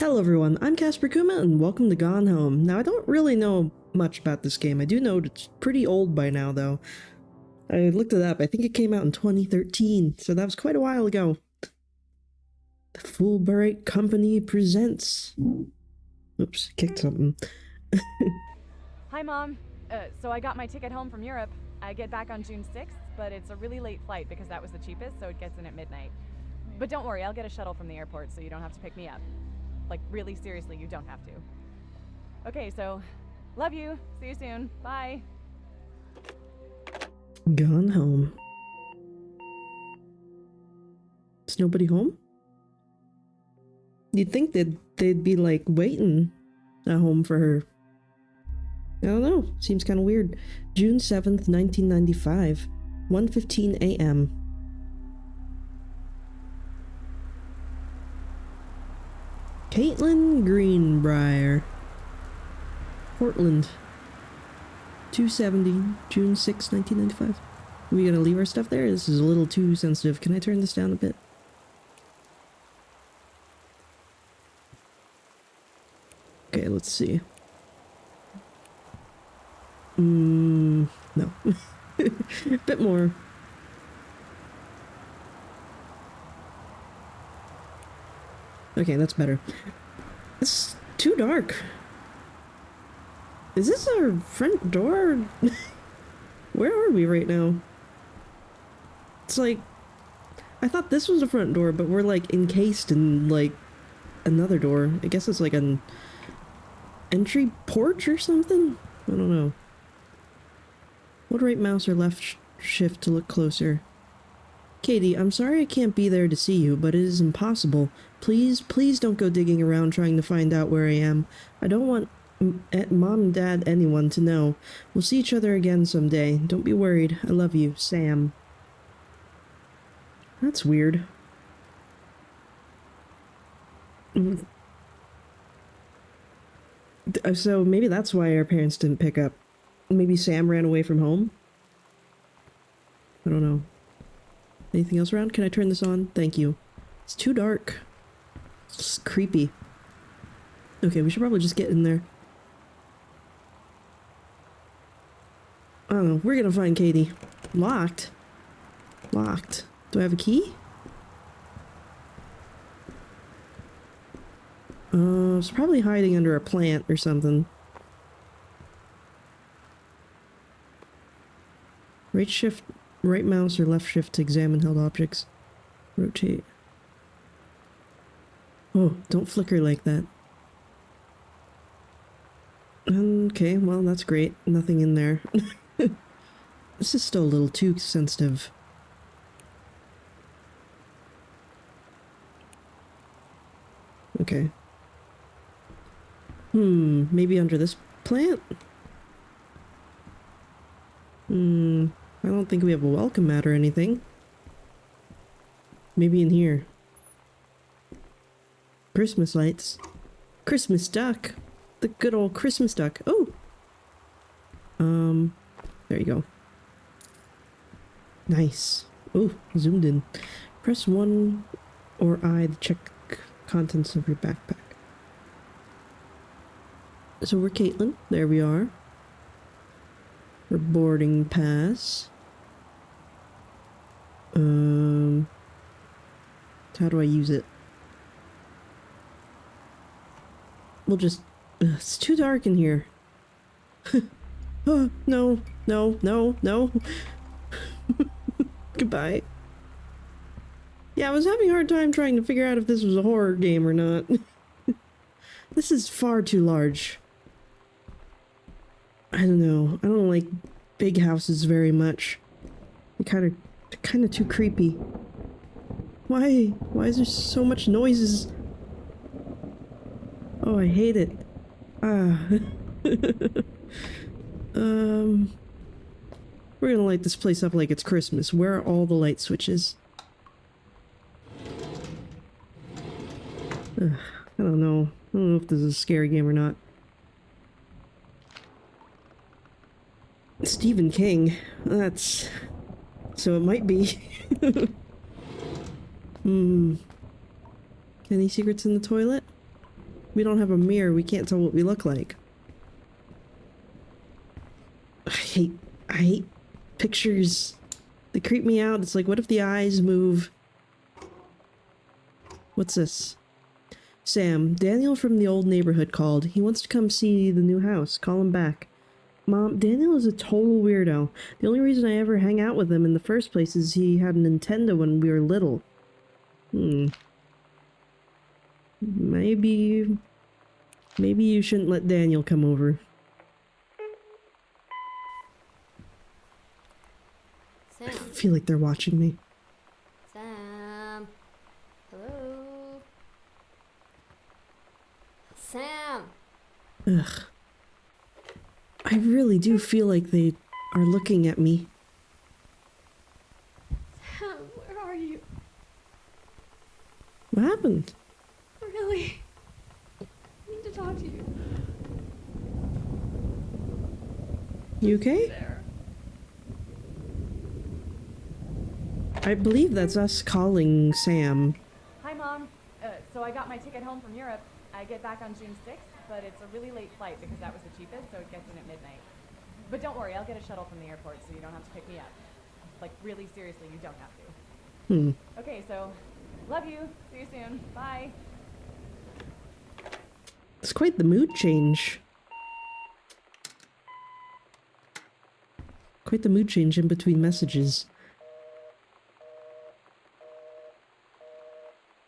Hello everyone, I'm Casper Kuma and welcome to Gone Home. Now I don't really know much about this game. I do know it's pretty old by now though. I looked it up, I think it came out in 2013, so that was quite a while ago. The Fullbright Company presents... Oops, kicked something. Hi Mom. So I got my ticket home from Europe. I get back on June 6th, but it's a really late flight because that was the cheapest, so it gets in at midnight. But don't worry, I'll get a shuttle from the airport so you don't have to pick me up. Like, really seriously, you don't have to. Okay, so, love you. See you soon. Bye. Gone Home. Is nobody home? You'd think they'd be like waiting at home for her. I don't know. Seems kind of weird. June 7th, 1995. 1:15 a.m. Caitlin Greenbrier. Portland. 270, June 6, 1995. Are we gonna leave our stuff there? This is a little too sensitive. Can I turn this down a bit? Okay, let's see. No. Bit more. Okay, that's better. It's too dark. Is this our front door? Where are we right now? It's like... I thought this was the front door, but we're like encased in like another door. I guess it's like an entry porch or something? I don't know. Hold right mouse or left shift to look closer. Katie, I'm sorry I can't be there to see you, but it is impossible. Please, please don't go digging around trying to find out where I am. I don't want Mom, Dad, anyone to know. We'll see each other again someday. Don't be worried. I love you, Sam. That's weird. So maybe that's why our parents didn't pick up. Maybe Sam ran away from home? I don't know. Anything else around? Can I turn this on? Thank you. It's too dark. It's creepy. Okay, we should probably just get in there. I don't know. We're gonna find Katie. Locked? Locked. Do I have a key? It's probably hiding under a plant or something. Right shift, right mouse or left shift to examine held objects. Rotate. Oh, don't flicker like that. Okay, well, that's great. Nothing in there. This is still a little too sensitive. Okay. Maybe under this plant? I don't think we have a welcome mat or anything. Maybe in here. Christmas lights. Christmas duck. The good old Christmas duck. Oh! There you go. Nice. Oh, zoomed in. Press 1 or I to check contents of your backpack. So we're Caitlin. There we are. Our boarding pass. How do I use it? We'll just... it's too dark in here. Oh, no, no, no, no. Goodbye. Yeah, I was having a hard time trying to figure out if this was a horror game or not. This is far too large. I don't know. I don't like big houses very much. They're kind of too creepy. Why? Why is there so much noises? Oh, I hate it. We're gonna light this place up like it's Christmas. Where are all the light switches? I don't know. I don't know if this is a scary game or not. Stephen King. That's... So it might be. Any secrets in the toilet? We don't have a mirror. We can't tell what we look like. I hate pictures. They creep me out. It's like, what if the eyes move? What's this? Sam, Daniel from the old neighborhood called. He wants to come see the new house. Call him back. Mom, Daniel is a total weirdo. The only reason I ever hang out with him in the first place is he had a Nintendo when we were little. Maybe you shouldn't let Daniel come over. Sam. I feel like they're watching me. Sam. Hello. Sam. Ugh. I really do feel like they are looking at me. Sam, where are you? What happened? Really? I need to talk to you. You okay? There. I believe that's us calling Sam. Hi, Mom. So I got my ticket home from Europe. I get back on June 6th, but it's a really late flight because that was the cheapest, so it gets in at midnight. But don't worry, I'll get a shuttle from the airport so you don't have to pick me up. Like, really seriously, you don't have to. Okay, so, love you. See you soon. Bye. It's quite the mood change. Quite the mood change in between messages.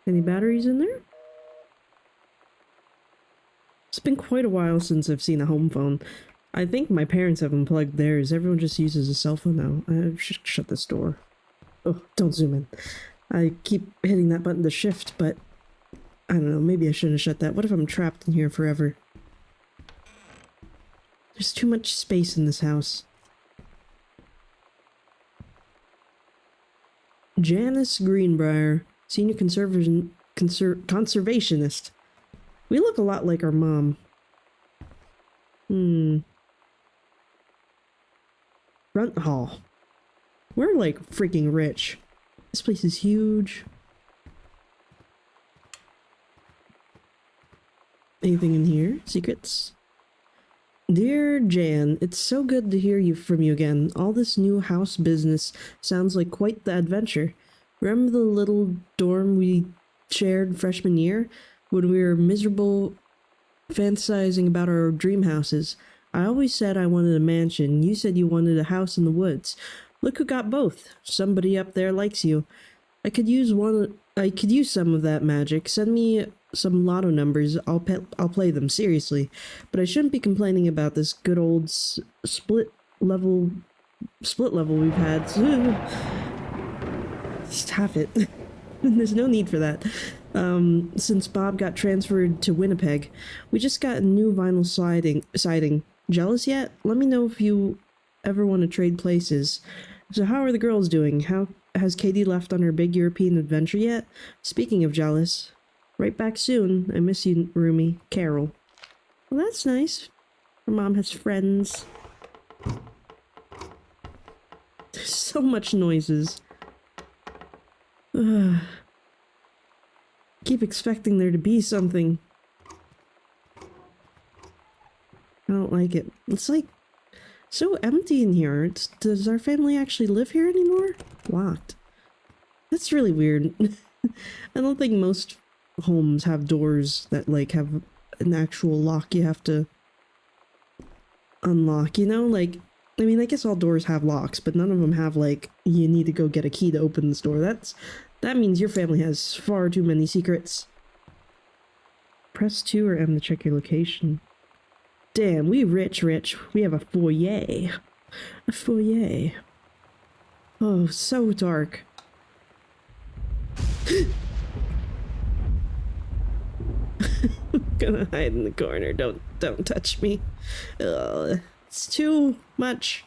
Any batteries in there? It's been quite a while since I've seen a home phone. I think my parents have unplugged theirs. Everyone just uses a cell phone now. I should shut this door. Oh, don't zoom in. I keep hitting that button to shift, but I don't know, maybe I shouldn't have shut that. What if I'm trapped in here forever? There's too much space in this house. Janice Greenbrier, senior conservationist. We look a lot like our mom. Front hall. We're like freaking rich. This place is huge. Anything in here? Secrets? Dear Jan, it's so good to hear from you again. All this new house business sounds like quite the adventure. Remember the little dorm we shared freshman year? When we were miserable fantasizing about our dream houses. I always said I wanted a mansion. You said you wanted a house in the woods. Look who got both. Somebody up there likes you. I could use some of that magic. Send me some lotto numbers. I'll play them seriously. But I shouldn't be complaining about this good old split level we've had. Stop it. There's no need for that. Since Bob got transferred to Winnipeg, we just got a new vinyl siding. Jealous yet? Let me know if you ever want to trade places. So how are the girls doing? How has Katie left on her big European adventure yet? Speaking of jealous, right back soon. I miss you, Rumi. Carol. Well, that's nice. Her mom has friends. There's so much noises. Keep expecting there to be something. I don't like it. It's like so empty in here. Does our family actually live here anymore? Locked. That's really weird. I don't think most homes have doors that like have an actual lock you have to unlock, you know? Like, I mean, I guess all doors have locks, but none of them have like, you need to go get a key to open this door. That means your family has far too many secrets. Press 2 or M to check your location. Damn, we rich. We have a foyer. A foyer. Oh, so dark. I'm gonna hide in the corner. Don't touch me. Ugh, it's too much.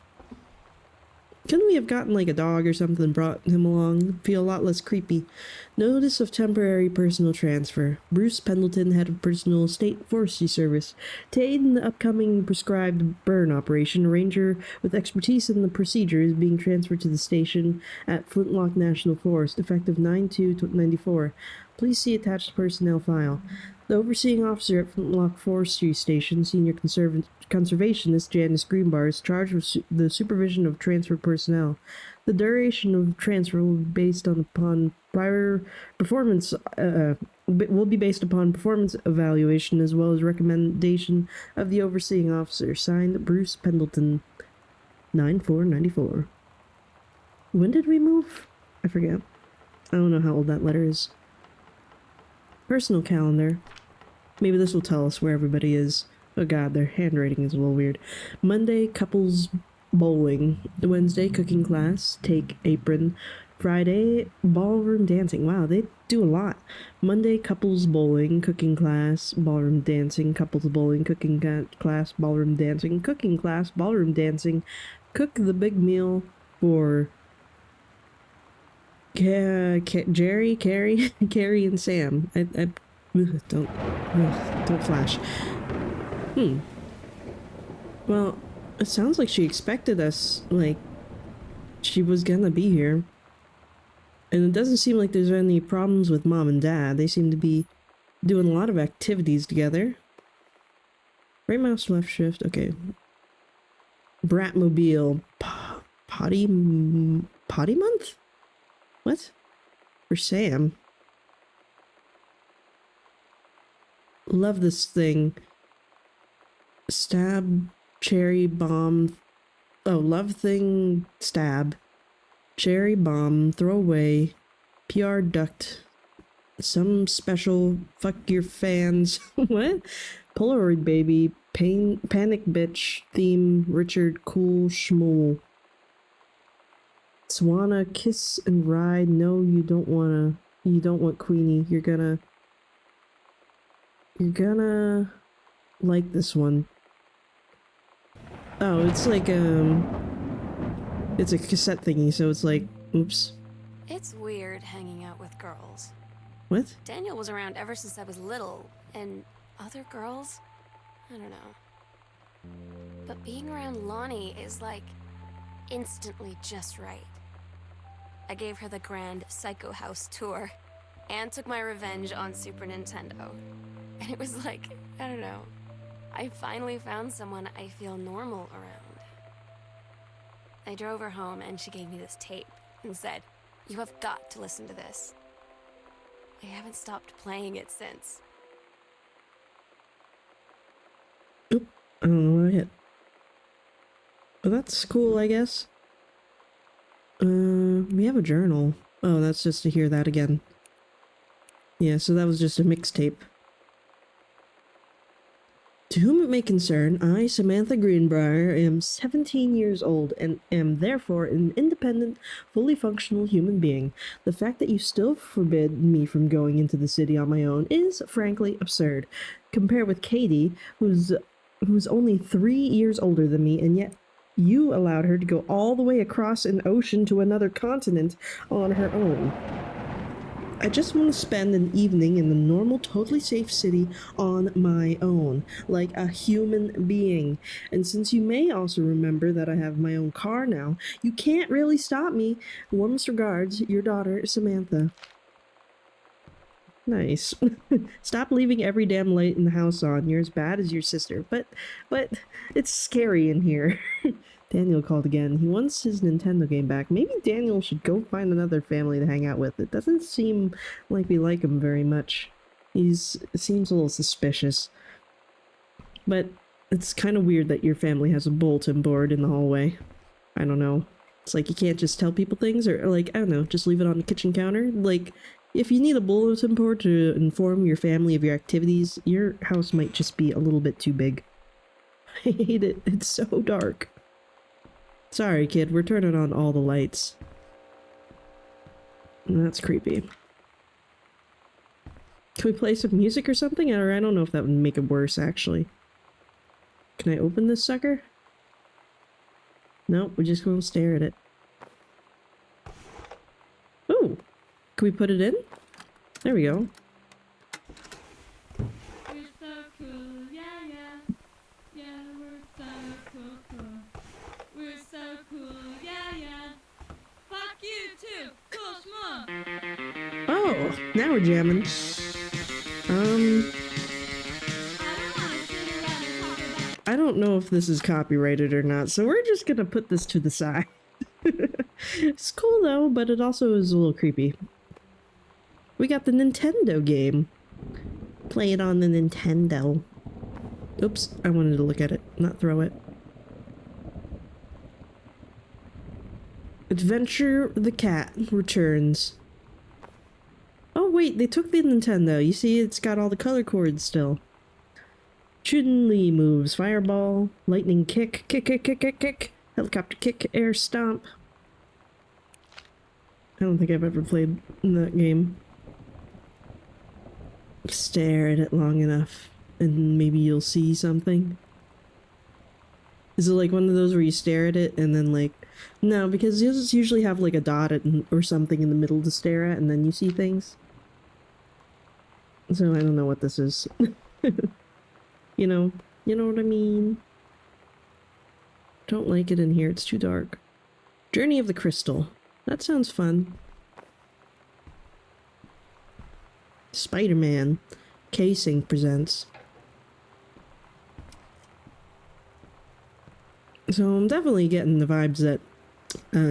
Couldn't we have gotten like a dog or something, brought him along? Feel a lot less creepy. Notice of temporary personal transfer. Bruce Pendleton, head of personal state forestry service. To aid in the upcoming prescribed burn operation, a ranger with expertise in the procedure is being transferred to the station at Flintlock National Forest, effective 9/2/94. Please see attached personnel file. The overseeing officer at Flintlock Forestry Station, Senior Conservationist Janice Greenbar, is charged with the supervision of transferred personnel. The duration of transfer will be based upon prior performance. Will be based upon performance evaluation as well as recommendation of the overseeing officer. Signed, Bruce Pendleton. 9494. When did we move? I forget. I don't know how old that letter is. Personal calendar. Maybe this will tell us where everybody is. Oh god, their handwriting is a little weird. Monday, couples bowling. Wednesday, cooking class. Take apron. Friday, ballroom dancing. Wow, they do a lot. Monday, couples bowling, cooking class, ballroom dancing, couples bowling, cooking class, ballroom dancing, cooking class, ballroom dancing. Cook the big meal for Jerry, Carrie, Carrie, and Sam. Don't flash. Well, it sounds like she expected us, like, she was gonna be here. And it doesn't seem like there's any problems with mom and dad. They seem to be doing a lot of activities together. Right mouse, left shift, okay. Bratmobile. Potty month? What? For Sam. Love this thing. Stab, cherry bomb. Oh, love thing, stab. Cherry bomb, throw away. PR duct. Some special, fuck your fans. What? Polaroid baby, panic bitch, theme, Richard, cool, schmool. Swanna, kiss and ride. No, you don't want Queenie. You're gonna like this one. Oh, it's like, it's a cassette thingy, so it's like, oops. It's weird hanging out with girls. What? Daniel was around ever since I was little, and other girls? I don't know. But being around Lonnie is like instantly just right. I gave her the grand Psycho House tour and took my revenge on Super Nintendo. And it was like, I don't know, I finally found someone I feel normal around. I drove her home and she gave me this tape and said, "You have got to listen to this." I haven't stopped playing it since. Oop, I don't know what I hit. Well, that's cool, I guess. We have a journal. Oh, that's just to hear that again. Yeah, so that was just a mixtape. To whom it may concern, I, Samantha Greenbrier, am 17 years old and am therefore an independent, fully functional human being. The fact that you still forbid me from going into the city on my own is, frankly, absurd. Compare with Katie, who's only 3 years older than me, and yet you allowed her to go all the way across an ocean to another continent on her own. I just want to spend an evening in the normal, totally safe city on my own, like a human being. And since you may also remember that I have my own car now, you can't really stop me. Warmest regards, your daughter, Samantha. Nice. Stop leaving every damn light in the house on. You're as bad as your sister. But it's scary in here. Daniel called again. He wants his Nintendo game back. Maybe Daniel should go find another family to hang out with. It doesn't seem like we like him very much. It seems a little suspicious. But it's kind of weird that your family has a bulletin board in the hallway. I don't know. It's like you can't just tell people things, or like, I don't know, just leave it on the kitchen counter. Like, if you need a bulletin board to inform your family of your activities, your house might just be a little bit too big. I hate it. It's so dark. Sorry, kid. We're turning on all the lights. That's creepy. Can we play some music or something? Or I don't know if that would make it worse, actually. Can I open this sucker? Nope, we're just gonna stare at it. Ooh! Can we put it in? There we go. We're so cool, yeah, yeah. Yeah, we're so cool. We're so cool, yeah, yeah. Fuck you too, cool schmuck. Oh! Now we're jamming. I don't know if this is copyrighted or not, so we're just gonna put this to the side. It's cool though, but it also is a little creepy. We got the Nintendo game. Play it on the Nintendo. Oops, I wanted to look at it, not throw it. Adventure the Cat returns. Oh wait, they took the Nintendo. You see, it's got all the color cords still. Chun-Li moves. Fireball, lightning kick, kick, kick, kick, kick, kick, helicopter kick, air stomp. I don't think I've ever played that game. Stare at it long enough, and maybe you'll see something. Is it like one of those where you stare at it and then like... No, because you just usually have like a dot or something in the middle to stare at and then you see things. So I don't know what this is. You know what I mean? Don't like it in here, it's too dark. Journey of the Crystal. That sounds fun. Spider-Man. Casing presents. So I'm definitely getting the vibes that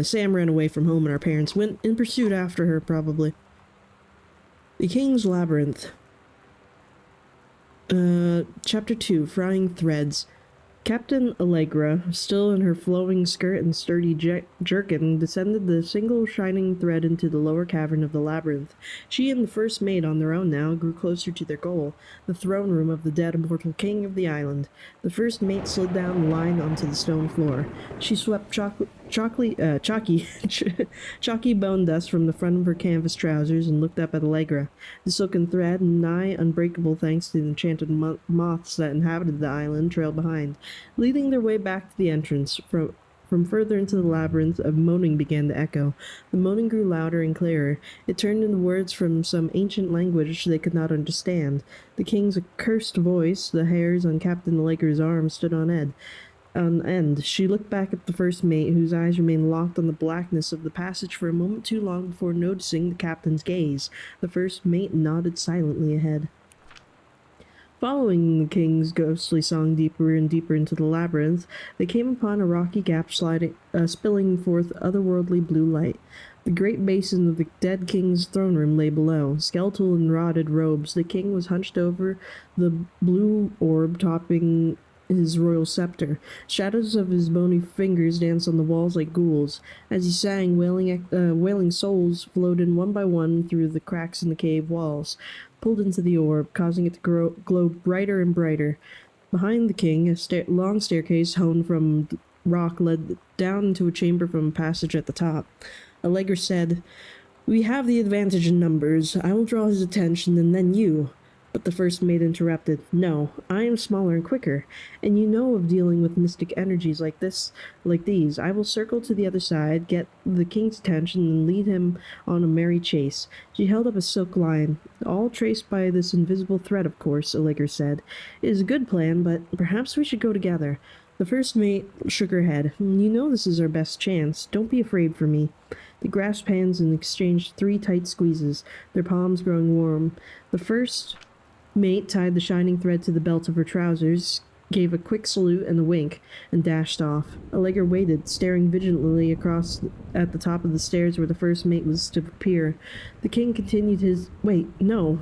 Sam ran away from home and our parents went in pursuit after her, probably. The King's Labyrinth. Chapter 2, Frying Threads. Captain Allegra, still in her flowing skirt and sturdy jerkin, descended the single shining thread into the lower cavern of the labyrinth. She and the first mate, on their own now, grew closer to their goal, the throne room of the dead immortal king of the island. The first mate slid down the line onto the stone floor. She swept chalky bone dust from the front of her canvas trousers and looked up at Allegra. The silken thread, nigh unbreakable thanks to the enchanted moths that inhabited the island, trailed behind. Leading their way back to the entrance, from further into the labyrinth, a moaning began to echo. The moaning grew louder and clearer. It turned into words from some ancient language they could not understand. The king's accursed voice, the hairs on Captain Allegra's arm, stood on end. She looked back at the first mate, whose eyes remained locked on the blackness of the passage for a moment too long before noticing the captain's gaze. The first mate nodded silently ahead. Following the king's ghostly song deeper and deeper into the labyrinth, they came upon a rocky gap spilling forth otherworldly blue light. The great basin of the dead king's throne room lay below. Skeletal in rotted robes, the king was hunched over the blue orb topping his royal scepter. Shadows of his bony fingers danced on the walls like ghouls. As he sang, wailing souls flowed in one by one through the cracks in the cave walls, pulled into the orb, causing it to glow brighter and brighter. Behind the king, a long staircase hewn from rock led down into a chamber from a passage at the top. Allegra said, "We have the advantage in numbers. I will draw his attention, and then you." But the first mate interrupted. "No, I am smaller and quicker, and you know of dealing with mystic energies like these. I will circle to the other side, get the king's attention, and lead him on a merry chase." She held up a silk line. "All traced by this invisible thread, of course," Allegra said. "It is a good plan, but perhaps we should go together." The first mate shook her head. "You know this is our best chance. Don't be afraid for me." They grasped hands and exchanged 3 tight squeezes, their palms growing warm. The first mate tied the shining thread to the belt of her trousers, gave a quick salute and a wink, and dashed off. Allegra waited, staring vigilantly across at the top of the stairs where the first mate was to appear. The king continued his... Wait, no!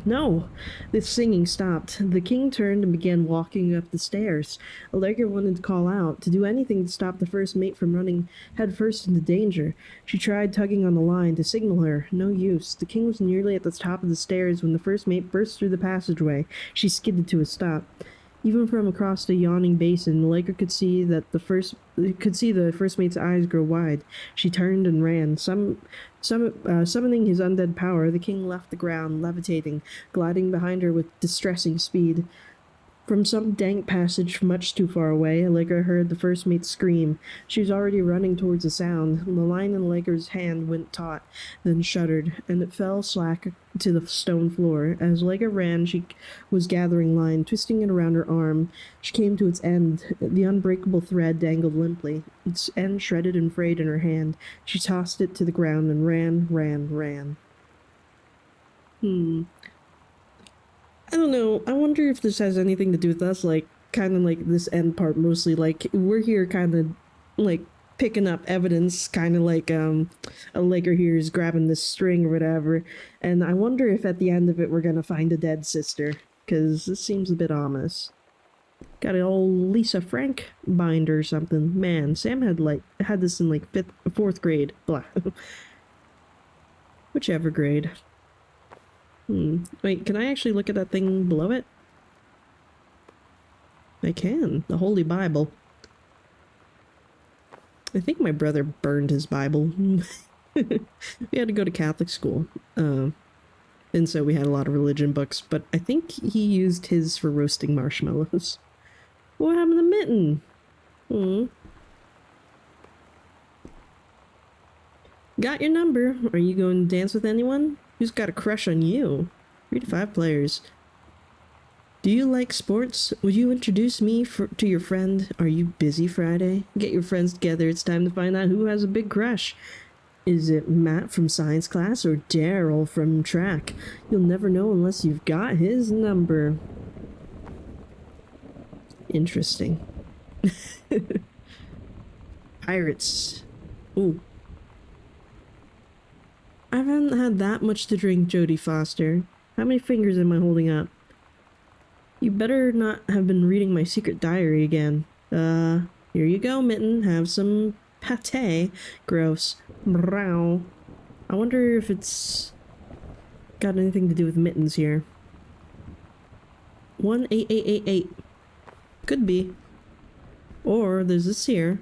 The singing stopped. The king turned and began walking up the stairs. Allegra wanted to call out, to do anything to stop the first mate from running headfirst into danger. She tried tugging on the line to signal her. No use. The king was nearly at the top of the stairs when the first mate burst through the passageway. She skidded to a stop. Even from across the yawning basin, Allegra could see the first mate's eyes grow wide. She turned and ran. Summoning his undead power, the king left the ground, levitating, gliding behind her with distressing speed. From some dank passage much too far away, Allegra heard the first mate scream. She was already running towards the sound. The line in Allegra's hand went taut, then shuddered, and it fell slack to the stone floor. As Allegra ran, she was gathering line, twisting it around her arm. She came to its end. The unbreakable thread dangled limply, its end shredded and frayed in her hand. She tossed it to the ground and ran. Hmm. I don't know. I wonder if this has anything to do with us, like, kind of like this end part mostly. Like, we're here kind of, like, picking up evidence, kind of like, a Laker here is grabbing this string or whatever. And I wonder if at the end of it we're gonna find a dead sister. Because this seems a bit ominous. Got an old Lisa Frank binder or something. Man, Sam had this in like fourth grade. Blah. Whichever grade. Wait, can I actually look at that thing below it? I can. The Holy Bible. I think my brother burned his Bible. We had to go to Catholic school. And so we had a lot of religion books, but I think he used his for roasting marshmallows. What happened to Mitten? Got your number. Are you going to dance with anyone? Who's got a crush on you? 3 to 5 players. Do you like sports? Would you introduce me to your friend? Are you busy Friday? Get your friends together. It's time to find out who has a big crush. Is it Matt from science class or Daryl from track? You'll never know unless you've got his number. Interesting. Pirates. Ooh. I haven't had that much to drink, Jodie Foster. How many fingers am I holding up? You better not have been reading my secret diary again. Here you go, Mitten. Have some pate. Gross. Brow. I wonder if it's got anything to do with Mittens here. 18888. Could be. Or there's this here.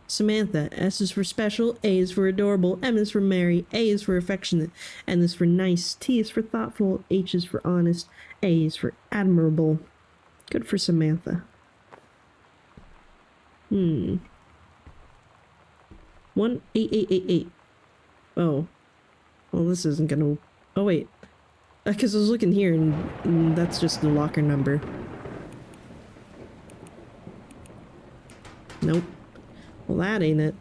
Samantha. S is for special, A is for adorable, M is for merry, A is for affectionate, N is for nice, T is for thoughtful, H is for honest, A is for admirable. Good for Samantha. 18888. Oh. Well, this isn't gonna... Oh, wait. Because I was looking here and that's just the locker number. Nope. Well, that ain't it.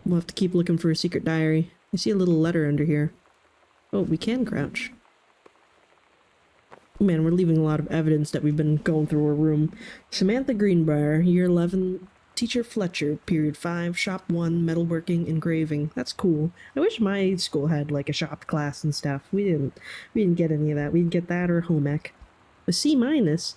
We'll have to keep looking for a secret diary. I see a little letter under here. Oh, we can crouch. Man, we're leaving a lot of evidence that we've been going through her room. Samantha Greenbrier, year 11, teacher Fletcher, period 5, shop 1, metalworking, engraving. That's cool. I wish my school had like a shop class and stuff. We didn't get any of that. We didn't get that or home ec. A C minus.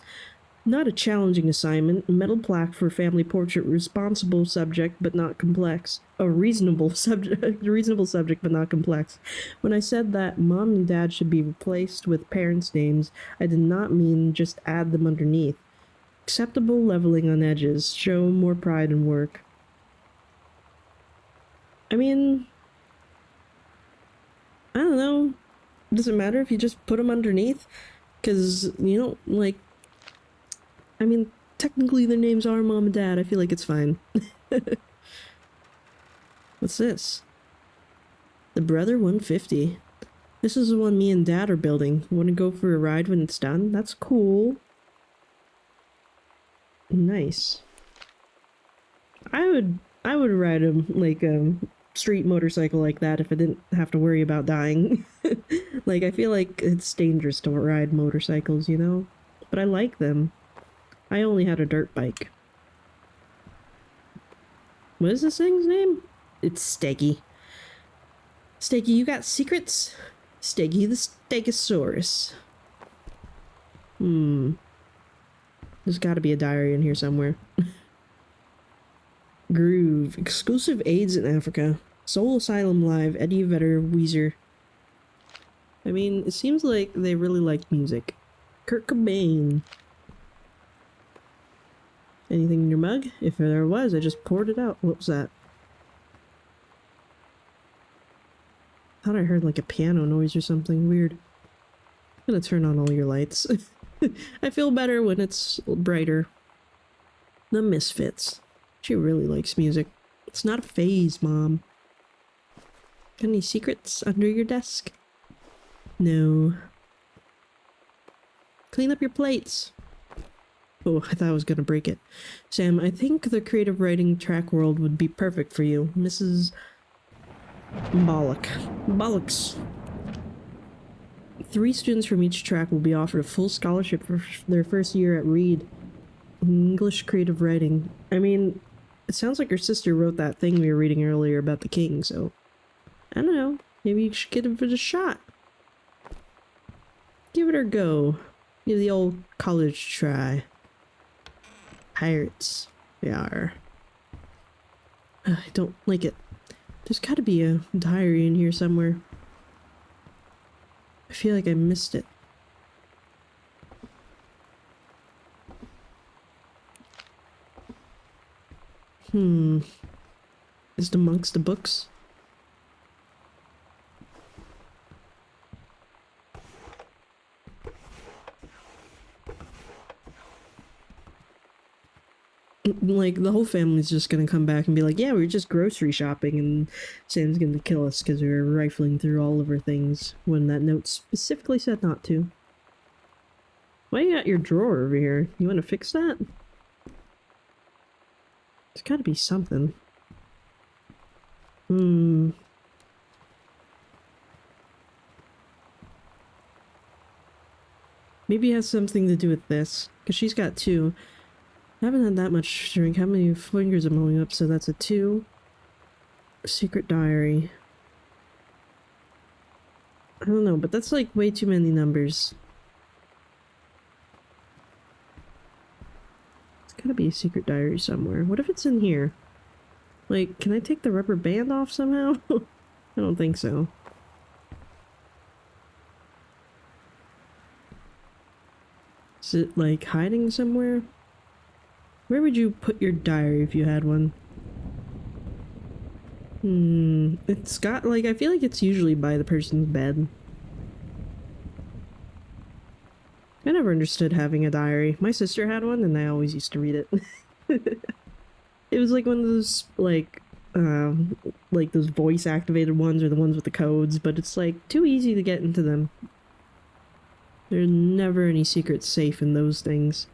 Not a challenging assignment. Metal plaque for family portrait. Responsible subject, but not complex. A reasonable subject, but not complex. When I said that mom and dad should be replaced with parents' names, I did not mean just add them underneath. Acceptable leveling on edges. Show more pride in work. I mean, I don't know. Does it matter if you just put them underneath? Because, you know, like, I mean, technically their names are mom and dad. I feel like it's fine. What's this? The Brother 150. This is the one me and dad are building. Want to go for a ride when it's done? That's cool. Nice. I would ride a street motorcycle like that if I didn't have to worry about dying. Like, I feel like it's dangerous to ride motorcycles, you know? But I like them. I only had a dirt bike. What is this thing's name? It's Steggy. Steggy, you got secrets? Steggy the Stegosaurus. There's gotta be a diary in here somewhere. Groove. Exclusive aids in Africa. Soul Asylum Live. Eddie Vedder. Weezer. I mean, it seems like they really like music. Kurt Cobain. Anything in your mug? If there was, I just poured it out. What was that? Thought I heard like a piano noise or something weird. I'm gonna turn on all your lights. I feel better when it's brighter. The Misfits. She really likes music. It's not a phase, Mom. Got any secrets under your desk? No. Clean up your plates. Oh, I thought I was gonna break it. Sam, I think the creative writing track world would be perfect for you. Mrs. Bollocks. 3 students from each track will be offered a full scholarship for their first year at Reed. English creative writing. I mean, it sounds like her sister wrote that thing we were reading earlier about the king, so... I don't know. Maybe you should give it a shot. Give it a go. Give the old college try. Pirates. They are. I don't like it. There's gotta be a diary in here somewhere. I feel like I missed it. Is it amongst the books? Like, the whole family's just gonna come back and be like, yeah, we were just grocery shopping and Sam's gonna kill us because we were rifling through all of her things when that note specifically said not to. Why you got your drawer over here? You wanna fix that? There's gotta be something. Maybe it has something to do with this, because she's got 2. I haven't had that much drink. How many fingers am I holding up? So that's a 2. Secret diary. I don't know, but that's like way too many numbers. It's gotta be a secret diary somewhere. What if it's in here? Like, can I take the rubber band off somehow? I don't think so. Is it like hiding somewhere? Where would you put your diary if you had one? It's got, like, I feel like it's usually by the person's bed. I never understood having a diary. My sister had one and I always used to read it. It was like one of those, like those voice-activated ones or the ones with the codes, but it's, like, too easy to get into them. There's never any secrets safe in those things.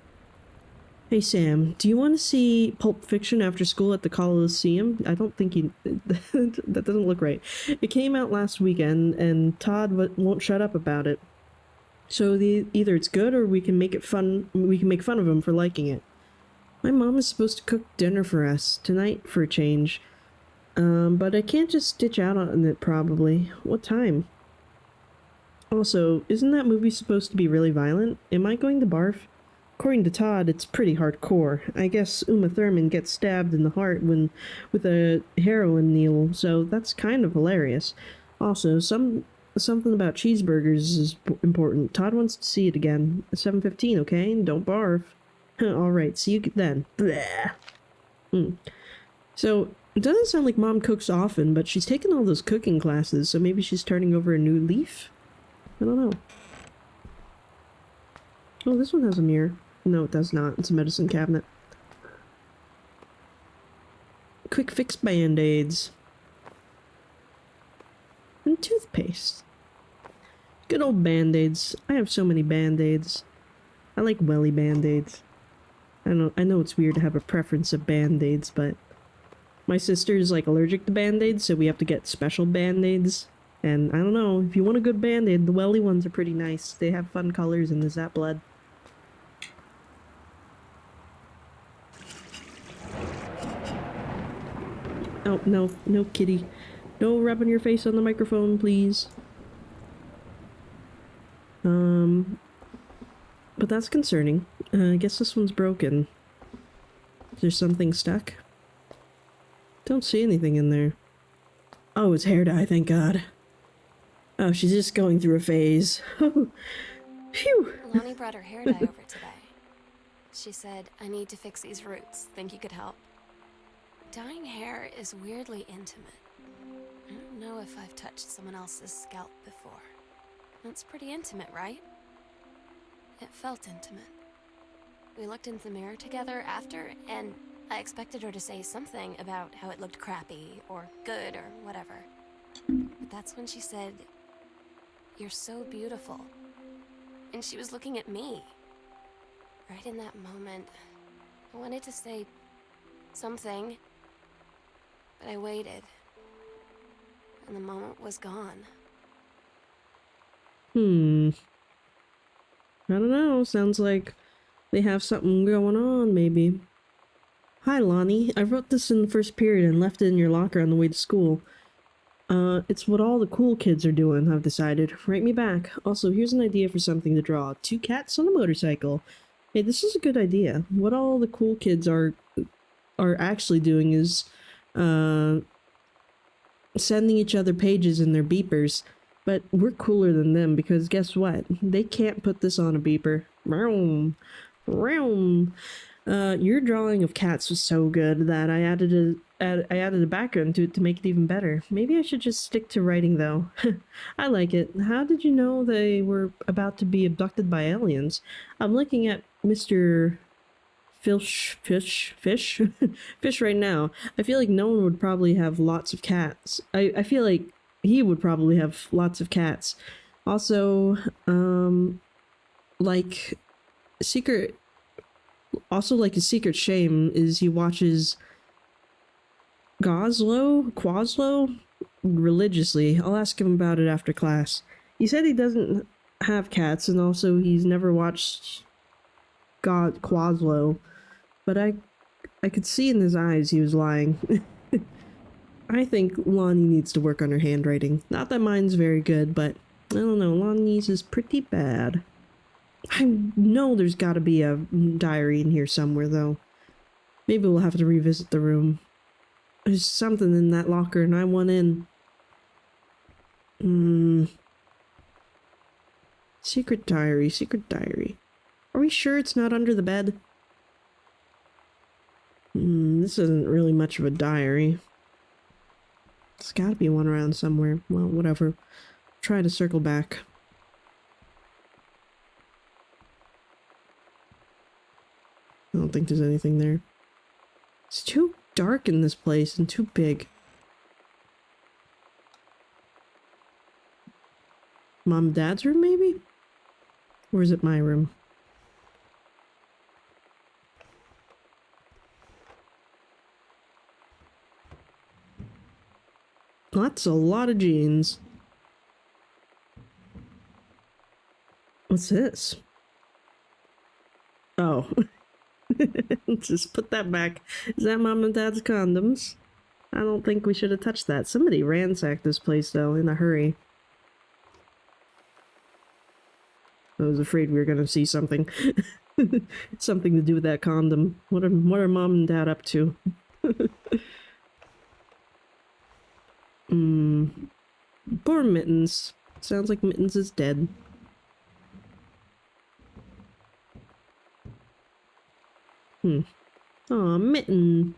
Hey Sam, do you want to see Pulp Fiction after school at the Coliseum? I don't think you... that doesn't look right. It came out last weekend, and Todd won't shut up about it. So either it's good, or we can make it fun. We can make fun of him for liking it. My mom is supposed to cook dinner for us tonight for a change. But I can't just ditch out on it probably. What time? Also, isn't that movie supposed to be really violent? Am I going to barf? According to Todd, it's pretty hardcore. I guess Uma Thurman gets stabbed in the heart with a heroin needle, so that's kind of hilarious. Also, something about cheeseburgers is important. Todd wants to see it again. 7:15, okay? Don't barf. Alright, see you then. Bleh. So, it doesn't sound like Mom cooks often, but she's taken all those cooking classes, so maybe she's turning over a new leaf? I don't know. Oh, this one has a mirror. No, it does not. It's a medicine cabinet. Quick fix band-aids. And toothpaste. Good old band-aids. I have so many band-aids. I like welly band-aids. I know it's weird to have a preference of band-aids, but my sister's like allergic to band-aids, so we have to get special band-aids. And I don't know, if you want a good band-aid, the welly ones are pretty nice. They have fun colors and there's that blood. Oh, no, no kitty. No rubbing your face on the microphone, please. But that's concerning. I guess this one's broken. Is there something stuck? Don't see anything in there. Oh, it's hair dye, thank God. Oh, she's just going through a phase. Phew! Lonnie brought her hair dye over today. She said, I need to fix these roots. Think you could help? Dyeing hair is weirdly intimate. I don't know if I've touched someone else's scalp before. It's pretty intimate, right? It felt intimate. We looked in the mirror together after, and I expected her to say something about how it looked crappy, or good, or whatever. But that's when she said, "You're so beautiful." And she was looking at me. Right in that moment, I wanted to say something, but I waited, and the moment was gone. Hmm. I don't know. Sounds like they have something going on, maybe. Hi, Lonnie. I wrote this in the first period and left it in your locker on the way to school. It's what all the cool kids are doing, I've decided. Write me back. Also, here's an idea for something to draw. 2 cats on a motorcycle. Hey, this is a good idea. What all the cool kids are actually doing is, sending each other pages in their beepers. But we're cooler than them because guess what? They can't put this on a beeper. Vroom. Vroom. Your drawing of cats was so good that I added a background to it to make it even better. Maybe I should just stick to writing though. I like it. How did you know they were about to be abducted by aliens? I'm looking at Mr. Fish Fish right now. I feel like no one would probably have lots of cats. I feel like he would probably have lots of cats. Also, like secret. Also, like his secret shame is he watches Quaslow religiously. I'll ask him about it after class. He said he doesn't have cats, and also he's never watched Quaslow. But I could see in his eyes he was lying. I think Lonnie needs to work on her handwriting. Not that mine's very good, but I don't know, Lonnie's is pretty bad. I know there's gotta be a diary in here somewhere, though. Maybe we'll have to revisit the room. There's something in that locker and I want in. Secret diary, secret diary. Are we sure it's not under the bed? This isn't really much of a diary. There's gotta be one around somewhere. Well, whatever. Try to circle back. I don't think there's anything there. It's too dark in this place and too big. Mom and Dad's room, maybe? Or is it my room? That's a lot of jeans. What's this? Oh. Just put that back. Is that Mom and Dad's condoms? I don't think we should have touched that. Somebody ransacked this place, though, in a hurry. I was afraid we were going to see something. Something to do with that condom. What are Mom and Dad up to? Poor Mittens. Sounds like Mittens is dead. Aw, Mitten.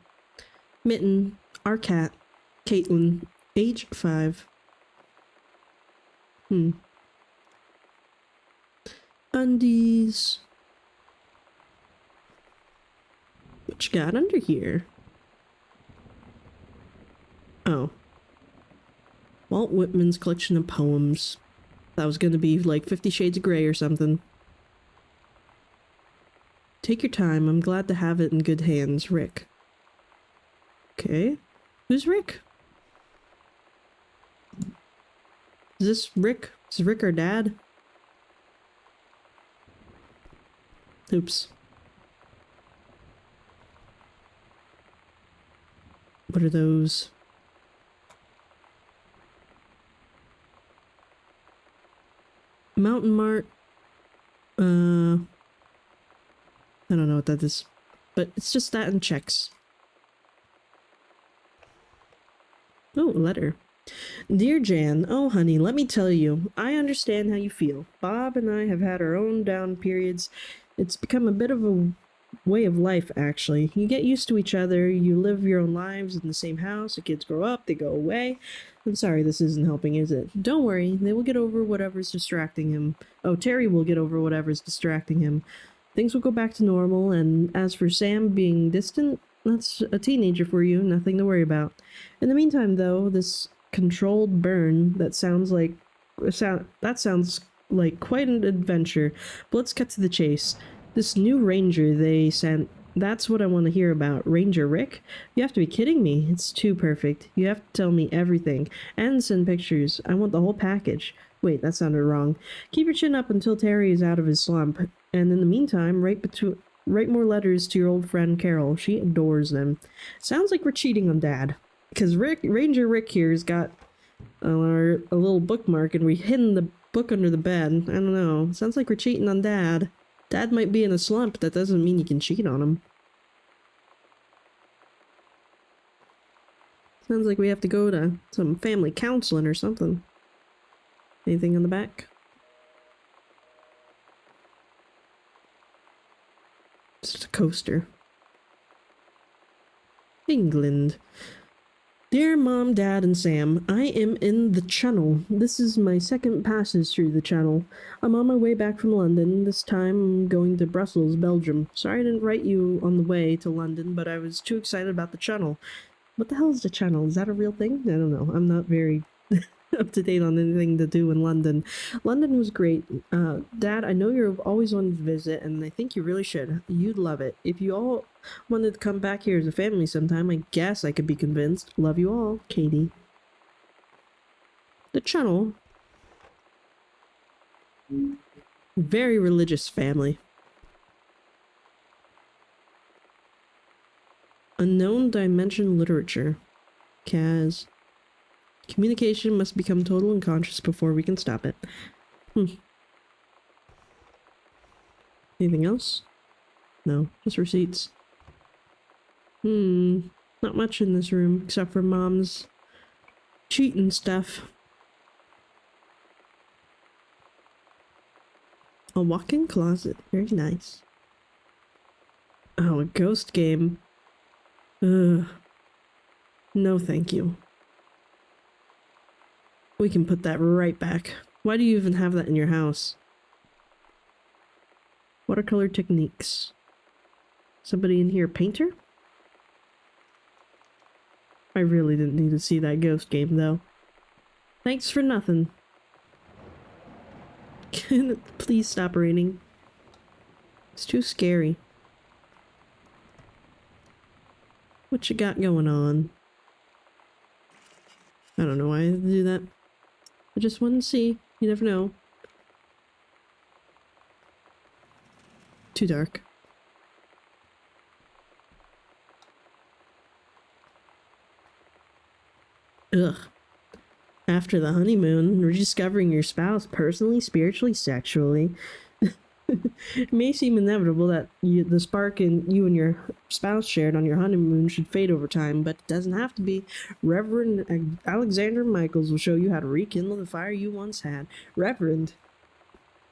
Mitten, our cat. Caitlin, age 5. Undies. What you got under here? Oh. Walt Whitman's collection of poems. That was gonna be like 50 Shades of Grey or something. Take your time. I'm glad to have it in good hands. Rick. Okay. Who's Rick? Is this Rick? Is Rick our dad? Oops. What are those? Mountain Mart. I don't know what that is, but it's just that and checks. Oh, a letter. Dear Jan, oh honey, let me tell you, I understand how you feel. Bob and I have had our own down periods. It's become a bit of a way of life, actually. You get used to each other, you live your own lives in the same house, the kids grow up, they go away. I'm sorry this isn't helping, is it? Don't worry, they will get over whatever's distracting him. Oh, Terry will get over whatever's distracting him. Things will go back to normal, and as for Sam being distant, that's a teenager for you, nothing to worry about. In the meantime, though, this controlled burn, that sounds like quite an adventure. But let's cut to the chase. This new ranger they sent, that's what I want to hear about. Ranger Rick? You have to be kidding me. It's too perfect. You have to tell me everything, and send pictures. I want the whole package. Wait, that sounded wrong. Keep your chin up until Terry is out of his slump, and in the meantime, write more letters to your old friend Carol. She adores them. Sounds like we're cheating on Dad. Because Ranger Rick here has got a little bookmark, and we hidden the book under the bed. I don't know. Sounds like we're cheating on Dad. Dad might be in a slump. That doesn't mean you can cheat on him. Sounds like we have to go to some family counseling or something. Anything on the back? Just a coaster. England. Dear Mom, Dad, and Sam, I am in the Channel. This is my second passage through the Channel. I'm on my way back from London. This time I'm going to Brussels, Belgium. Sorry I didn't write you on the way to London, but I was too excited about the Channel. What the hell is the Channel? Is that a real thing? I don't know. I'm not very up to date on anything to do in London. London was great. Dad, I know you've always wanted to visit, and I think you really should. You'd love it. If you all wanted to come back here as a family sometime, I guess I could be convinced. Love you all, Katie. The Channel. Very religious family. Unknown dimension literature. Kaz. Communication must become total and conscious before we can stop it. Anything else? No, just receipts. Not much in this room, except for Mom's cheating stuff. A walk-in closet. Very nice. Oh, a ghost game. Ugh. No, thank you. We can put that right back. Why do you even have that in your house? Watercolor techniques. Somebody in here a painter? I really didn't need to see that ghost game, though. Thanks for nothing. Please stop raining. It's too scary. What you got going on? I don't know why I had to do that. I just wanted to see. You never know. Too dark. Ugh. After the honeymoon, rediscovering your spouse personally, spiritually, sexually. It may seem inevitable that the spark you and your spouse shared on your honeymoon should fade over time, but it doesn't have to be. Reverend Alexander Michaels will show you how to rekindle the fire you once had. Reverend?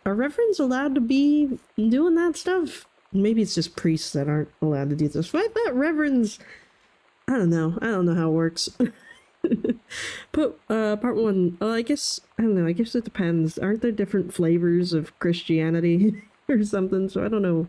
Are reverends allowed to be doing that stuff? Maybe it's just priests that aren't allowed to do this. I thought reverends... I don't know. I don't know how it works. Part one. I guess, I don't know, I guess it depends. Aren't there different flavors of Christianity or something? So I don't know.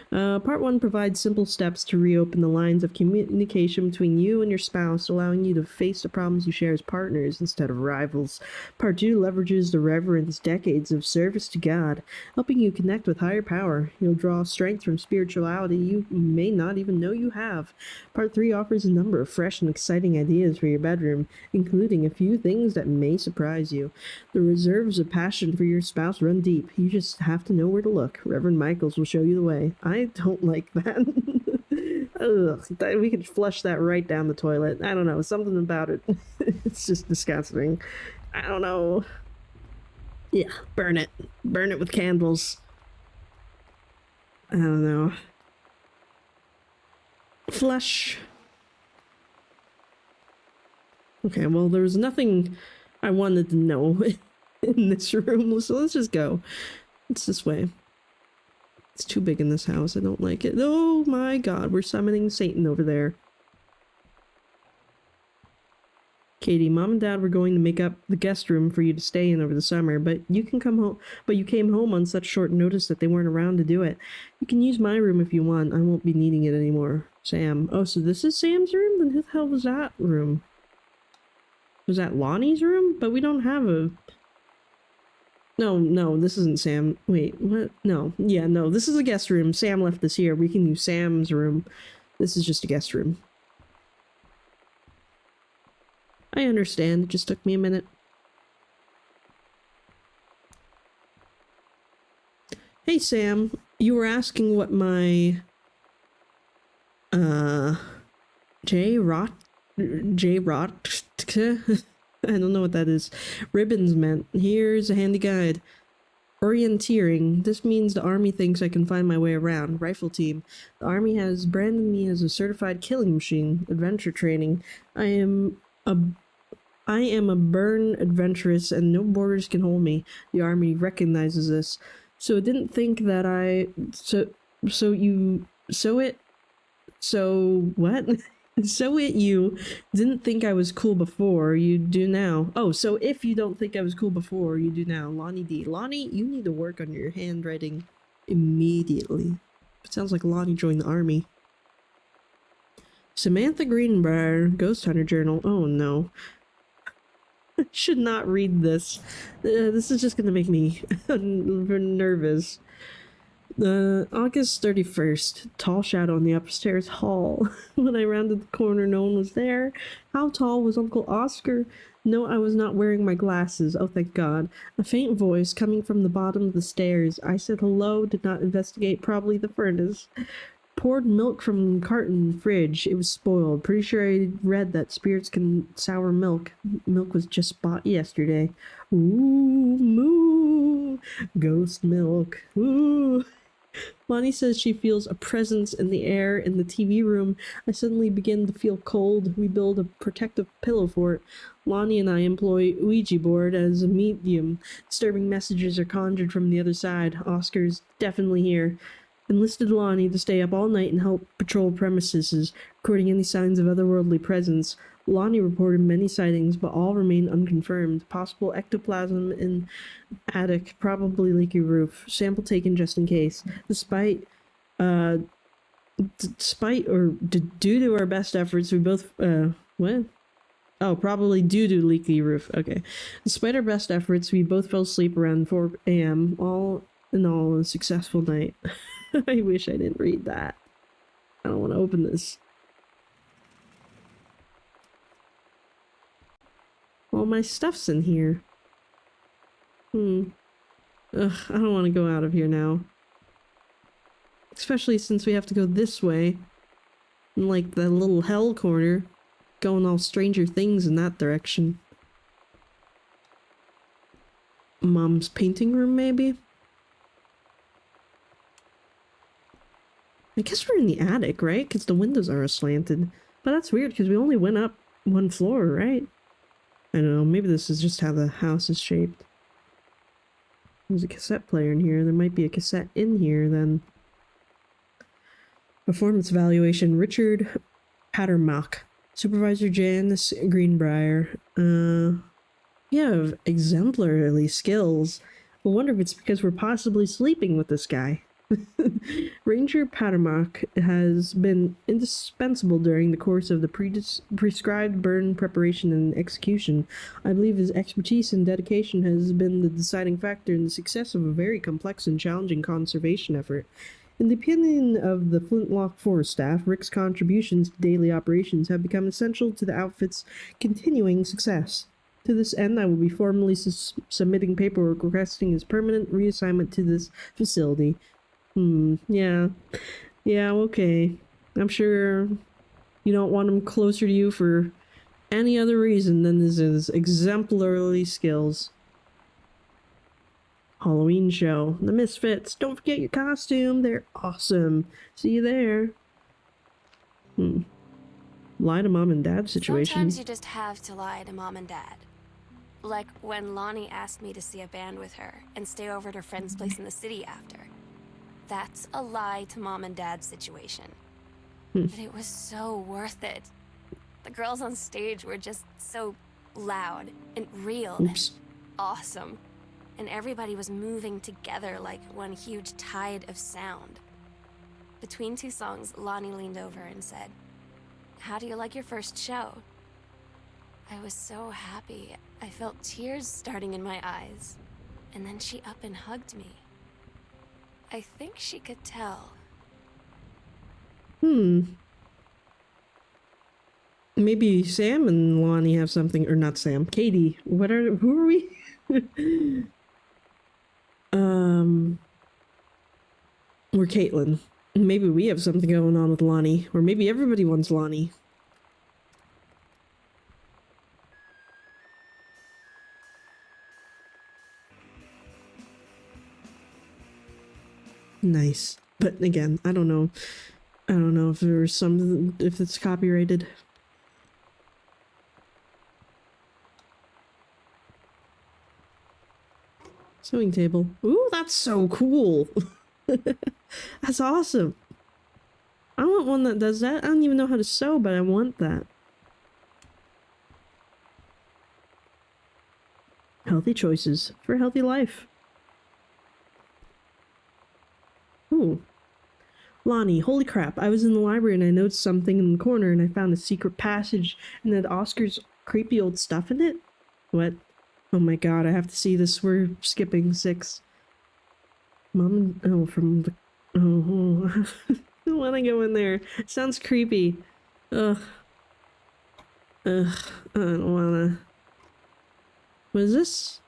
Part one provides simple steps to reopen the lines of communication between you and your spouse, allowing you to face the problems you share as partners instead of rivals. Part two leverages the reverend's decades of service to God, helping you connect with higher power. You'll draw strength from spirituality you may not even know you have. Part three offers a number of fresh and exciting ideas for your bedroom, including a few things that may surprise you. The reserves of passion for your spouse run deep. You just have to know where to look. Reverend Michaels will show you the way. I don't like that. Ugh, we could flush that right down the toilet. I don't know, something about it. It's just disgusting. I don't know. Yeah, burn it. Burn it with candles. I don't know. Flush. Okay, well, there was nothing I wanted to know in this room, so let's just go. It's this way. It's too big in this house. I don't like it. Oh my god, we're summoning Satan over there. Katie, Mom and Dad were going to make up the guest room for you to stay in over the summer, but you came home on such short notice that they weren't around to do it. You can use my room if you want. I won't be needing it anymore. Sam. Oh, so this is Sam's room? Then who the hell was that room? Was that Lonnie's room? But we don't have a... No, this isn't Sam. Wait, what? No. Yeah, no, this is a guest room. Sam left this here. We can use Sam's room. This is just a guest room. I understand. It just took me a minute. Hey Sam, you were asking what my J-Rot J-Rot I don't know what that is. Ribbons meant. Here's a handy guide. Orienteering. This means the army thinks I can find my way around. Rifle team. The army has branded me as a certified killing machine. Adventure training. I am a burn adventurous and no borders can hold me. The army recognizes this. So it didn't think that you didn't think I was cool before, you do now. Oh, so if you don't think I was cool before, you do now. Lonnie D. Lonnie, you need to work on your handwriting immediately. It sounds like Lonnie joined the army. Samantha Greenbrier, Ghost Hunter Journal. Oh no. I should not read this. This is just gonna make me nervous. August 31st. Tall shadow in the upstairs hall. When I rounded the corner, no one was there. How tall was Uncle Oscar? No, I was not wearing my glasses. Oh, thank God. A faint voice coming from the bottom of the stairs. I said hello, did not investigate, probably the furnace. Poured milk from carton fridge. It was spoiled. Pretty sure I read that spirits can sour milk. Milk was just bought yesterday. Ooh, moo. Ghost milk. Ooh. Lonnie says she feels a presence in the air in the TV room. I suddenly begin to feel cold. We build a protective pillow for it. Lonnie and I employ Ouija board as a medium. Disturbing messages are conjured from the other side. Oscar's definitely here. Enlisted Lonnie to stay up all night and help patrol premises, recording any signs of otherworldly presence. Lonnie reported many sightings, but all remain unconfirmed. Possible ectoplasm in attic, probably leaky roof. Sample taken just in case. Due to our best efforts, we both, what? Oh, probably due to leaky roof. Okay. Despite our best efforts, we both fell asleep around 4 a.m. All in all, a successful night. I wish I didn't read that. I don't want to open this. All my stuff's in here. Ugh, I don't want to go out of here now. Especially since we have to go this way. In like the little hell corner. Going all Stranger Things in that direction. Mom's painting room, maybe? I guess we're in the attic, right? Because the windows are slanted. But that's weird because we only went up one floor, right? I don't know, maybe this is just how the house is shaped. There's a cassette player in here. There might be a cassette in here then. Performance evaluation. Richard Pattermock. Supervisor Janice Greenbrier. You have exemplary skills. I wonder if it's because we're possibly sleeping with this guy. Ranger Pattermock has been indispensable during the course of the prescribed burn preparation and execution. I believe his expertise and dedication has been the deciding factor in the success of a very complex and challenging conservation effort. In the opinion of the Flintlock Forest staff, Rick's contributions to daily operations have become essential to the outfit's continuing success. To this end, I will be formally submitting paperwork requesting his permanent reassignment to this facility. Yeah. Yeah, okay. I'm sure you don't want him closer to you for any other reason than his exemplary skills. Halloween show. The Misfits. Don't forget your costume. They're awesome. See you there. Lie to mom and dad situation. Sometimes you just have to lie to mom and dad. Like when Lonnie asked me to see a band with her and stay over at her friend's place in the city after. That's a lie to mom and dad situation. But it was so worth it. The girls on stage were just so loud and real and awesome. And everybody was moving together like one huge tide of sound. Between two songs, Lonnie leaned over and said, "How do you like your first show?" I was so happy. I felt tears starting in my eyes. And then she up and hugged me. I think she could tell. Maybe Sam and Lonnie have something, or not Sam, Katie. Who are we? We're Caitlin. Maybe we have something going on with Lonnie. Or maybe everybody wants Lonnie. Nice. But again, I don't know. I don't know if there's some, if it's copyrighted. Sewing table. Ooh, that's so cool. That's awesome. I want one that does that. I don't even know how to sew, but I want that. Healthy choices for a healthy life. Ooh. Lonnie, holy crap. I was in the library and I noticed something in the corner and I found a secret passage and it had Oscar's creepy old stuff in it. What? Oh my god, I have to see this. We're skipping 6. Mom, oh, from the, oh, I don't want to go in there. It sounds creepy. Ugh. Ugh, I don't wanna. What is this?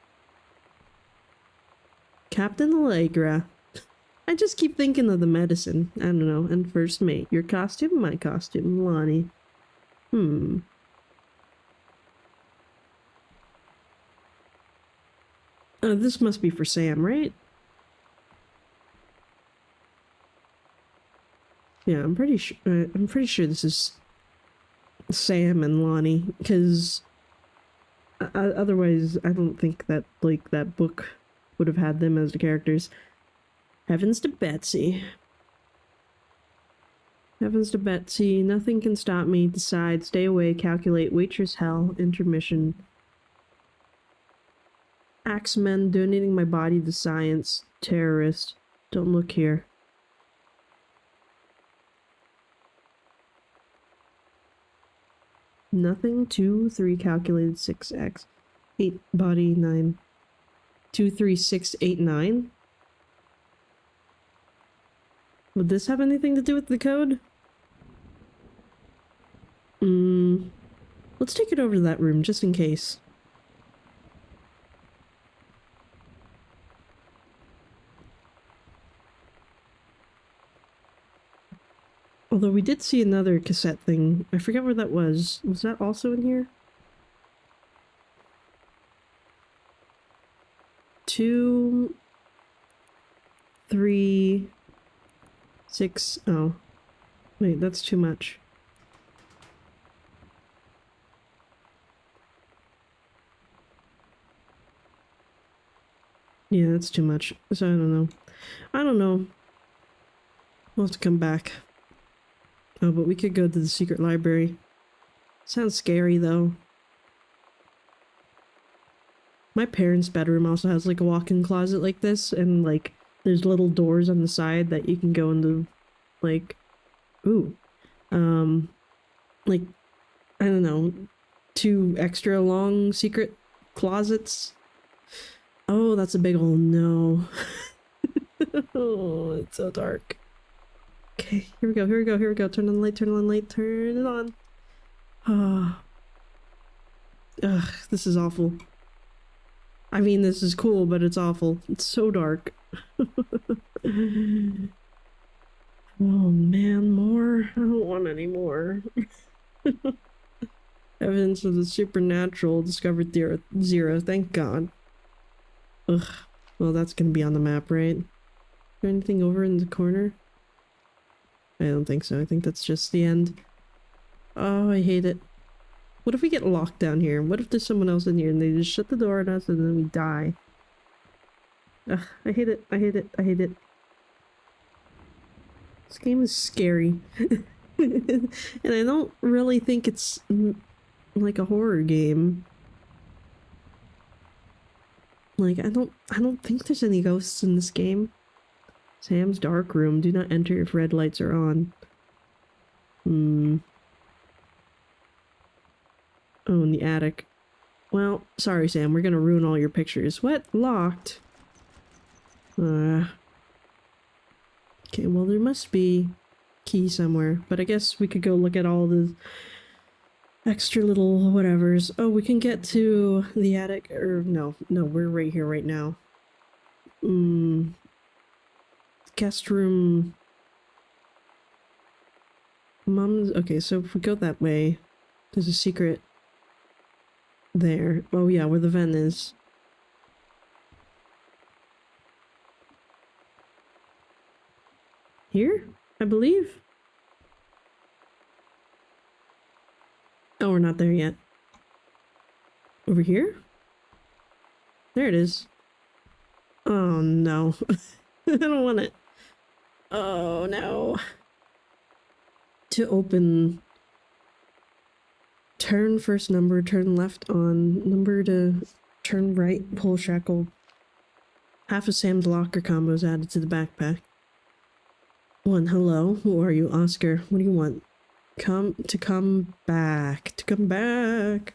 Captain Allegra. I just keep thinking of the medicine. I don't know. And first mate. Your costume, my costume. Lonnie. This must be for Sam, right? Yeah, I'm pretty sure this is Sam and Lonnie, because otherwise I don't think that, like, that book would have had them as the characters. Heavens to Betsy. Heavens to Betsy. Nothing can stop me. Decide. Stay away. Calculate. Waitress hell. Intermission. Axemen. Donating my body to science. Terrorist. Don't look here. Nothing. 2, 3. Calculated. 6x. 8 body. 9. 2, 3, 6, 8, 9. Would this have anything to do with the code? Let's take it over to that room, just in case. Although we did see another cassette thing. I forget where that was. Was that also in here? 2, 3... 6. Oh. Wait, that's too much. Yeah, that's too much. So I don't know. I don't know. We'll have to come back. Oh, but we could go to the secret library. Sounds scary, though. My parents' bedroom also has, like, a walk-in closet like this, and, like, there's little doors on the side that you can go into, like, like, I don't know, 2 extra long secret closets. Oh, that's a big old no. Oh, it's so dark. Okay, here we go, here we go, here we go. Turn on the light, turn on the light, turn it on. Oh. Ugh, this is awful. I mean, this is cool, but it's awful. It's so dark. Oh man, more? I don't want any more. Evidence of the supernatural discovered there 0. Thank God. Ugh. Well, that's gonna be on the map, right? Is there anything over in the corner? I don't think so. I think that's just the end. Oh, I hate it. What if we get locked down here? What if there's someone else in here and they just shut the door on us and then we die? Ugh, I hate it. I hate it. I hate it. This game is scary. And I don't really think it's like a horror game. Like, I don't think there's any ghosts in this game. Sam's dark room. Do not enter if red lights are on. Oh, in the attic. Well, sorry, Sam. We're gonna ruin all your pictures. What? Locked? Okay, well, there must be a key somewhere. But I guess we could go look at all the extra little whatevers. Oh, we can get to the attic. Or, no, we're right here right now. Guest room. Mom's... Okay, so if we go that way, there's a secret there. Oh yeah, where the vent is. Here, I believe. Oh, we're not there yet. Over here? There it is. Oh no. I don't want it. Oh no. To open, turn first number, turn left on, number to turn right, pull shackle. Half of Sam's locker combos added to the backpack. 1, hello, who are you? Oscar, what do you want? Come back. To come back.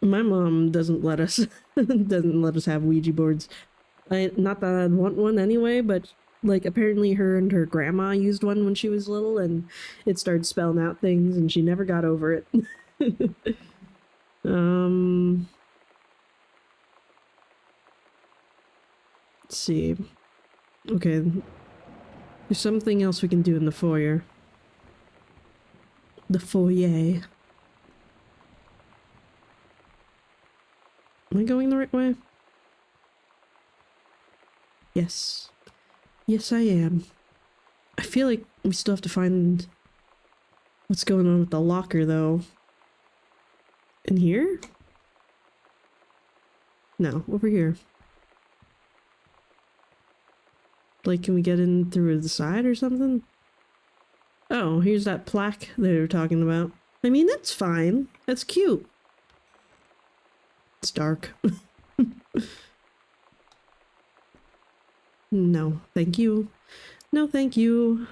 My mom doesn't let us have Ouija boards. Not that I'd want one anyway, but like apparently her and her grandma used one when she was little and it started spelling out things and she never got over it. Let's see. Okay. There's something else we can do in the foyer. The foyer. Am I going the right way? Yes. Yes, I am. I feel like we still have to find what's going on with the locker, though. In here? No, over here. Like, can we get in through the side or something? Oh, here's that plaque they were talking about. I mean, that's fine. That's cute. It's dark. No, thank you. No, thank you.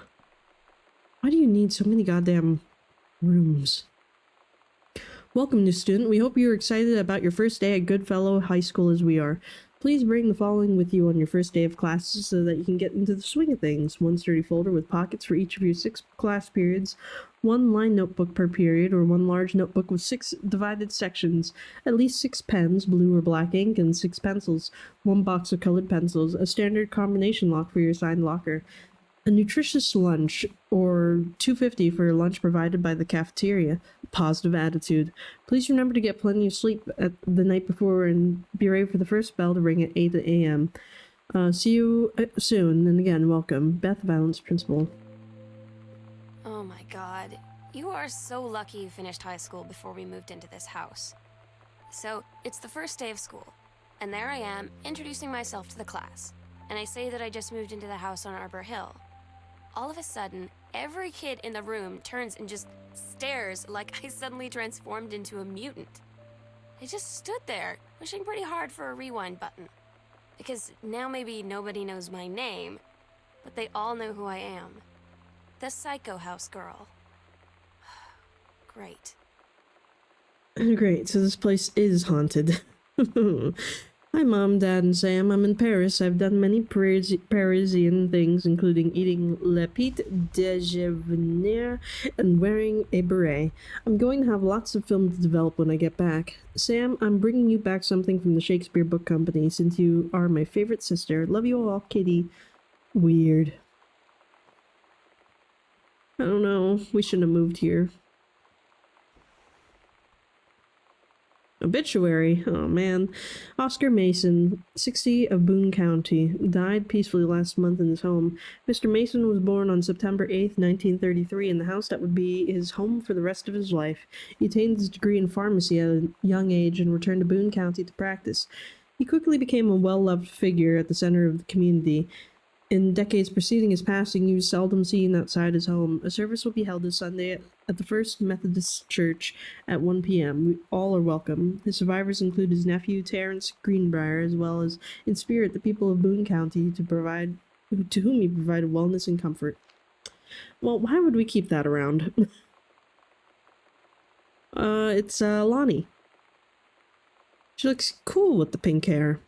Why do you need so many goddamn rooms? Welcome, new student. We hope you're excited about your first day at Goodfellow High School as we are. Please bring the following with you on your first day of classes so that you can get into the swing of things. 1 sturdy folder with pockets for each of your 6 class periods, 1 line notebook per period, or 1 large notebook with 6 divided sections, at least 6 pens, blue or black ink, and 6 pencils, 1 box of colored pencils, a standard combination lock for your assigned locker, a nutritious lunch, or $2.50 for your lunch provided by the cafeteria. Positive attitude. Please remember to get plenty of sleep at the night before and be ready for the first bell to ring at 8 a.m. See you soon, and again, welcome. Beth Valance, Principal. Oh my god. You are so lucky you finished high school before we moved into this house. So, it's the first day of school, and there I am, introducing myself to the class. And I say that I just moved into the house on Arbor Hill. All of a sudden, every kid in the room turns and just stares like I suddenly transformed into a mutant. I just stood there, wishing pretty hard for a rewind button. Because now maybe nobody knows my name, but they all know who I am. The Psycho House Girl. Great. Great, so this place is haunted. Hi, Mom, Dad, and Sam. I'm in Paris. I've done many Parisian things, including eating le petit déjeuner and wearing a beret. I'm going to have lots of film to develop when I get back. Sam, I'm bringing you back something from the Shakespeare Book Company, since you are my favorite sister. Love you all, Kitty. Weird. I don't know. We shouldn't have moved here. Obituary. Oh man. Oscar Mason, 60 of Boone County, died peacefully last month in his home. Mr. Mason was born on September 8th, 1933 in the house that would be his home for the rest of his life. He attained his degree in pharmacy at a young age and returned to Boone County to practice. He quickly became a well-loved figure at the center of the community. In decades preceding his passing, he was seldom seen outside his home. A service will be held this Sunday at the First Methodist Church at 1 p.m. We all are welcome. His survivors include his nephew, Terrence Greenbrier, as well as, in spirit, the people of Boone County to whom he provided wellness and comfort. Well, why would we keep that around? It's Lonnie. She looks cool with the pink hair.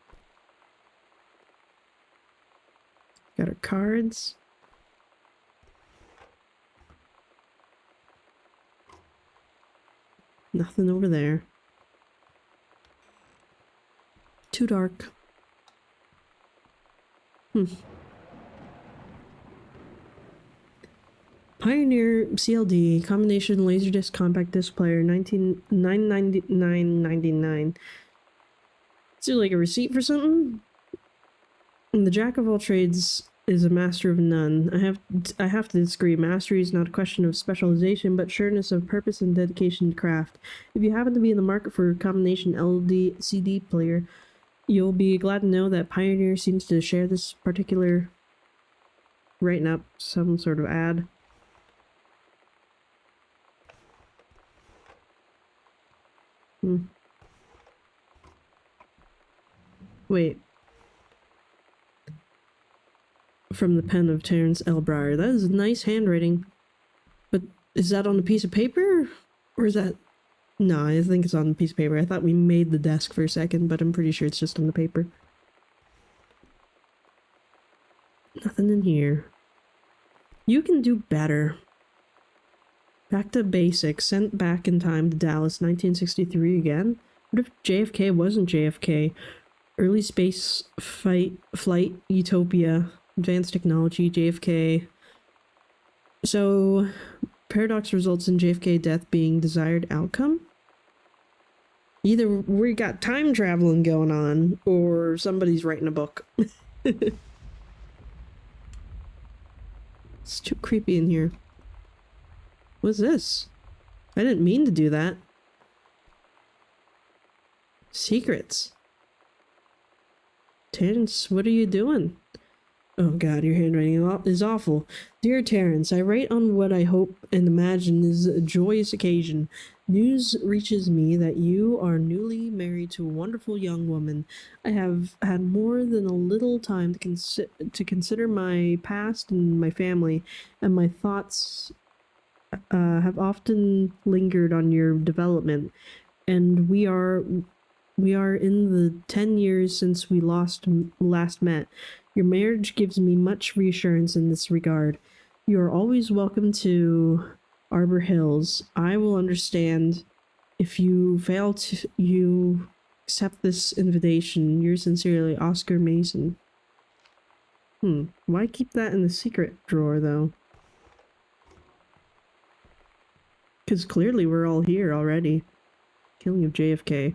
Got her cards. Nothing over there. Too dark. Pioneer CLD combination laserdisc compact disc player 999.99. Is it like a receipt for something? And the jack of all trades is a master of none. I have to disagree. Mastery is not a question of specialization, but sureness of purpose and dedication to craft. If you happen to be in the market for a combination LD CD player, you'll be glad to know that Pioneer seems to share this particular. Writing up some sort of ad. Wait. From the pen of Terence L. Breyer. That is nice handwriting. But is that on a piece of paper? Or is that... No, I think it's on a piece of paper. I thought we made the desk for a second, but I'm pretty sure it's just on the paper. Nothing in here. You can do better. Back to basics. Sent back in time to Dallas, 1963 again? What if JFK wasn't JFK? Early space flight, utopia, advanced technology, JFK. So, paradox results in JFK death being desired outcome? Either we got time traveling going on, or somebody's writing a book. It's too creepy in here. What's this? I didn't mean to do that. Secrets. Terrence, what are you doing? Oh god, your handwriting is awful. Dear Terrence, I write on what I hope and imagine is a joyous occasion. News reaches me that you are newly married to a wonderful young woman. I have had more than a little time to consider my past and my family, and my thoughts have often lingered on your development, and we are in the 10 years since we last met. Your marriage gives me much reassurance in this regard. You are always welcome to Arbor Hills. I will understand if you fail to accept this invitation. Yours sincerely, Oscar Mason. Why keep that in the secret drawer, though? Because clearly we're all here already. Killing of JFK.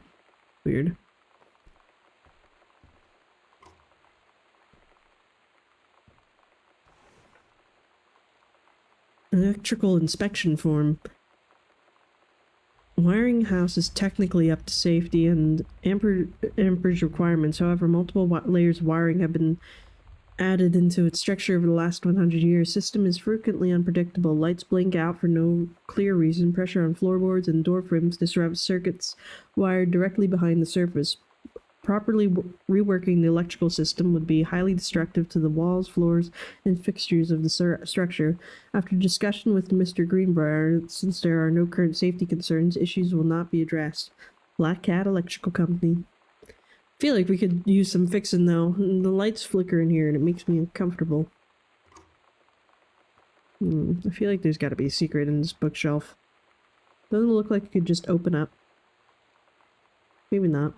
Weird. Electrical inspection form. Wiring house is technically up to safety and amperage requirements. However, multiple layers of wiring have been added into its structure over the last 100 years. System is frequently unpredictable. Lights blink out for no clear reason. Pressure on floorboards and door frames disrupts circuits wired directly behind the surface. Properly reworking the electrical system would be highly destructive to the walls, floors, and fixtures of the structure. After discussion with Mr. Greenbrier, since there are no current safety concerns, issues will not be addressed. Black Cat Electrical Company. I feel like we could use some fixing though. The lights flicker in here and it makes me uncomfortable. I feel like there's gotta be a secret in this bookshelf. Doesn't look like it could just open up. Maybe not.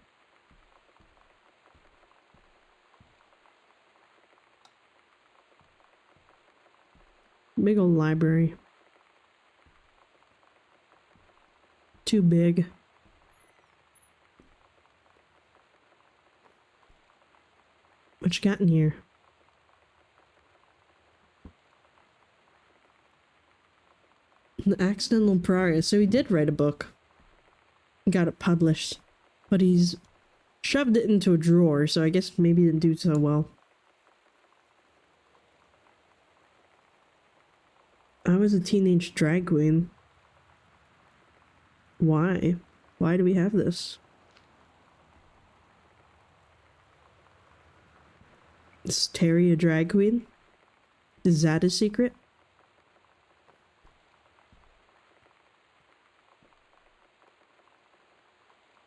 Big old library. Too big. What you got in here? The Accidental Pariah. So he did write a book. Got it published. But he's shoved it into a drawer, so I guess maybe he didn't do so well. I was a teenage drag queen. Why? Why do we have this? Is Terry a drag queen? Is that a secret?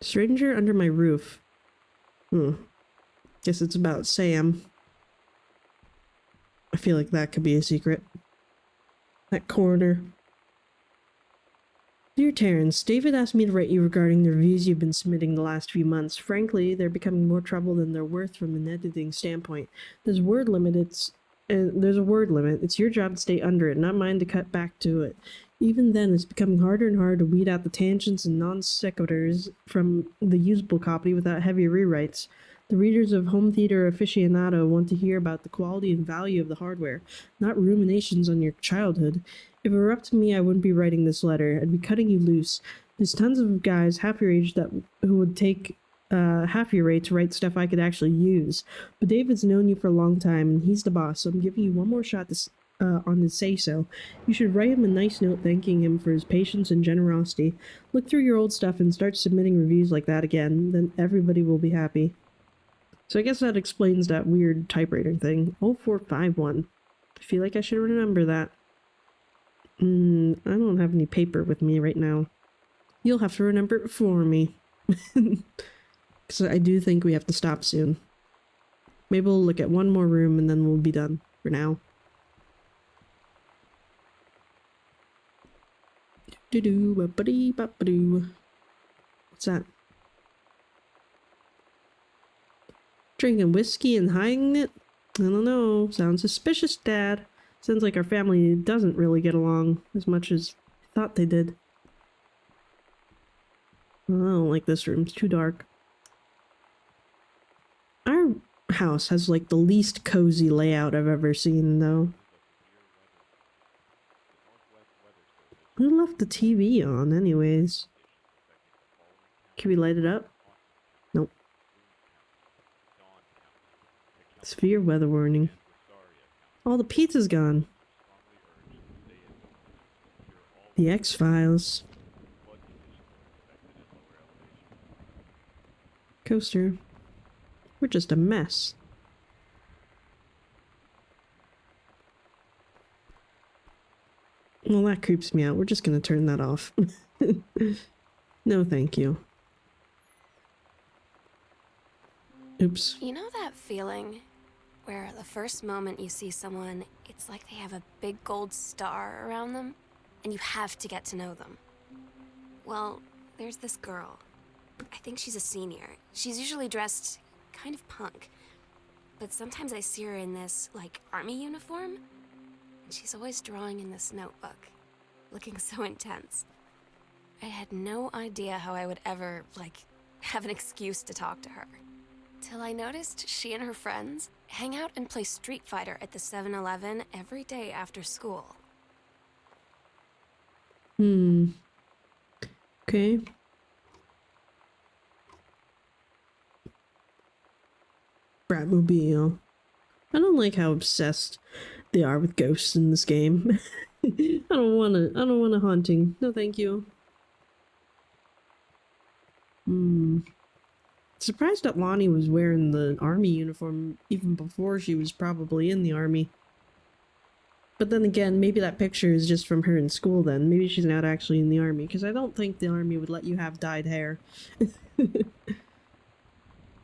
Stranger under my roof. Guess it's about Sam. I feel like that could be a secret. That corner. Dear Terrence, David asked me to write you regarding the reviews you've been submitting the last few months. Frankly, they're becoming more trouble than they're worth from an editing standpoint. There's a word limit. It's your job to stay under it, not mine to cut back to it. Even then, it's becoming harder and harder to weed out the tangents and non sequiturs from the usable copy without heavy rewrites. The readers of Home Theater Aficionado want to hear about the quality and value of the hardware, not ruminations on your childhood. If it were up to me, I wouldn't be writing this letter. I'd be cutting you loose. There's tons of guys half your age who would take half your rate to write stuff I could actually use. But David's known you for a long time, and he's the boss, so I'm giving you one more shot on his say-so. You should write him a nice note thanking him for his patience and generosity. Look through your old stuff and start submitting reviews like that again. Then everybody will be happy. So I guess that explains that weird typewriter thing. 0451. I feel like I should remember that. I don't have any paper with me right now. You'll have to remember it for me. Because I do think we have to stop soon. Maybe we'll look at one more room and then we'll be done for now. What's that? Drinking whiskey and hiding it? I don't know. Sounds suspicious, Dad. Sounds like our family doesn't really get along as much as I thought they did. I don't like this room. It's too dark. Our house has like the least cozy layout I've ever seen, though. Who left the TV on, anyways? Can we light it up? Nope. Severe weather warning. All the pizza's gone. The X-Files. Coaster. We're just a mess. Well, that creeps me out. We're just gonna turn that off. No, thank you. Oops. You know that feeling where the first moment you see someone, it's like they have a big gold star around them, and you have to get to know them? Well, there's this girl. I think she's a senior. She's usually dressed kind of punk, but sometimes I see her in this, like, army uniform, and she's always drawing in this notebook, looking so intense. I had no idea how I would ever, like, have an excuse to talk to her. Till I noticed she and her friends hang out and play Street Fighter at the 7-Eleven every day after school. Okay. Bratmobile. I don't like how obsessed they are with ghosts in this game. I don't want a haunting. No, thank you. Surprised that Lonnie was wearing the army uniform even before she was probably in the army. But then again, maybe that picture is just from her in school then. Maybe she's not actually in the army, because I don't think the army would let you have dyed hair.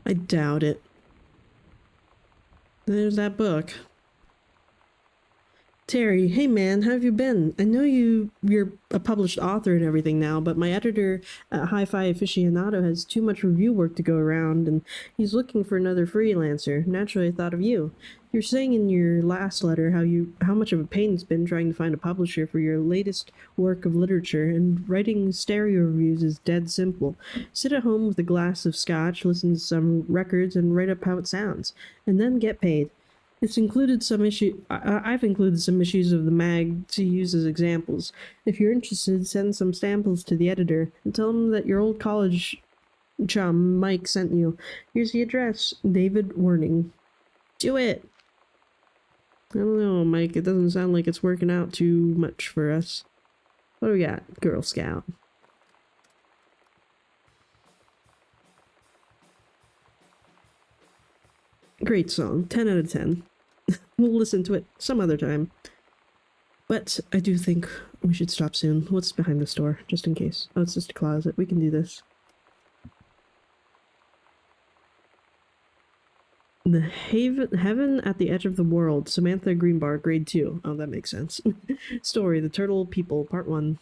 I doubt it. There's that book. Terry, hey man, how have you been? I know you're a published author and everything now, but my editor at Hi-Fi Aficionado has too much review work to go around, and he's looking for another freelancer. Naturally, I thought of you. You're saying in your last letter how much of a pain it's been trying to find a publisher for your latest work of literature, and writing stereo reviews is dead simple. Sit at home with a glass of scotch, listen to some records, and write up how it sounds, and then get paid. It's included some I've included some issues of the mag to use as examples. If you're interested, send some samples to the editor and tell him that your old college chum, Mike, sent you. Here's the address. David Warning. Do it! I don't know, Mike. It doesn't sound like it's working out too much for us. What do we got? Girl Scout. Great song. 10 out of 10. We'll listen to it some other time. But I do think we should stop soon. What's behind this door? Just in case. Oh, it's just a closet. We can do this. The Heaven at the Edge of the World. Samantha Greenbar, grade 2. Oh, that makes sense. Story, The Turtle People, part 1.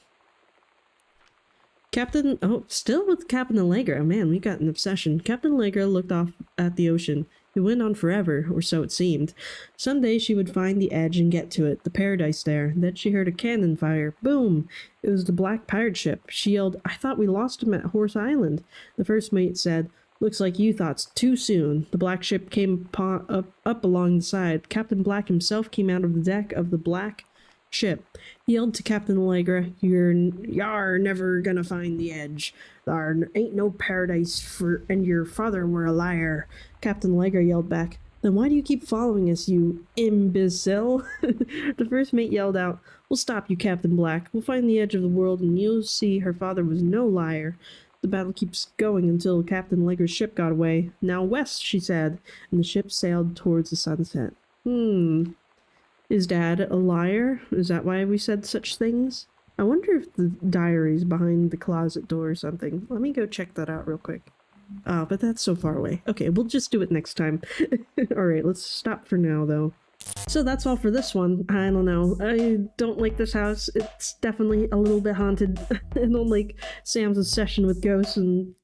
Still with Captain Allegra. Man, we got an obsession. Captain Allegra looked off at the ocean. It went on forever, or so it seemed. Someday she would find the edge and get to it, the paradise there. Then she heard a cannon fire. Boom! It was the black pirate ship. She yelled, "I thought we lost him at Horse Island." The first mate said, "Looks like you thought too soon." The black ship came up along the side. Captain Black himself came out of the deck of the black ship. He yelled to Captain Allegra, "You're never gonna find the edge. There ain't no paradise and your father were a liar." Captain Allegra yelled back, "Then why do you keep following us, you imbecile?" The first mate yelled out, "We'll stop you, Captain Black. We'll find the edge of the world and you'll see her father was no liar." The battle keeps going until Captain Allegra's ship got away. "Now west," she said, and the ship sailed towards the sunset. Is Dad a liar? Is that why we said such things? I wonder if the diary's behind the closet door or something. Let me go check that out real quick. Oh, but that's so far away. Okay, we'll just do it next time. Alright, let's stop for now, though. So that's all for this one. I don't know. I don't like this house. It's definitely a little bit haunted. I don't like Sam's obsession with ghosts, and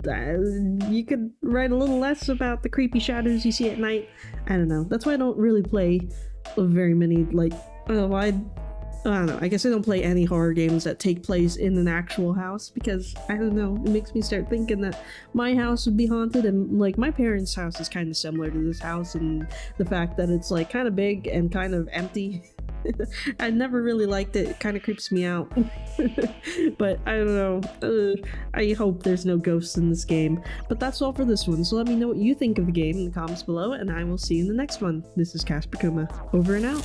you could write a little less about the creepy shadows you see at night. I don't know. That's why I don't really play very many, like, I don't know. I guess I don't play any horror games that take place in an actual house because, I don't know, it makes me start thinking that my house would be haunted, and, like, my parents' house is kind of similar to this house, and the fact that it's, like, kind of big and kind of empty. I never really liked it. It kind of creeps me out. But I don't know. I hope there's no ghosts in this game. But that's all for this one. So let me know what you think of the game in the comments below, and I will see you in the next one. This is Casper Kuma. Over and out.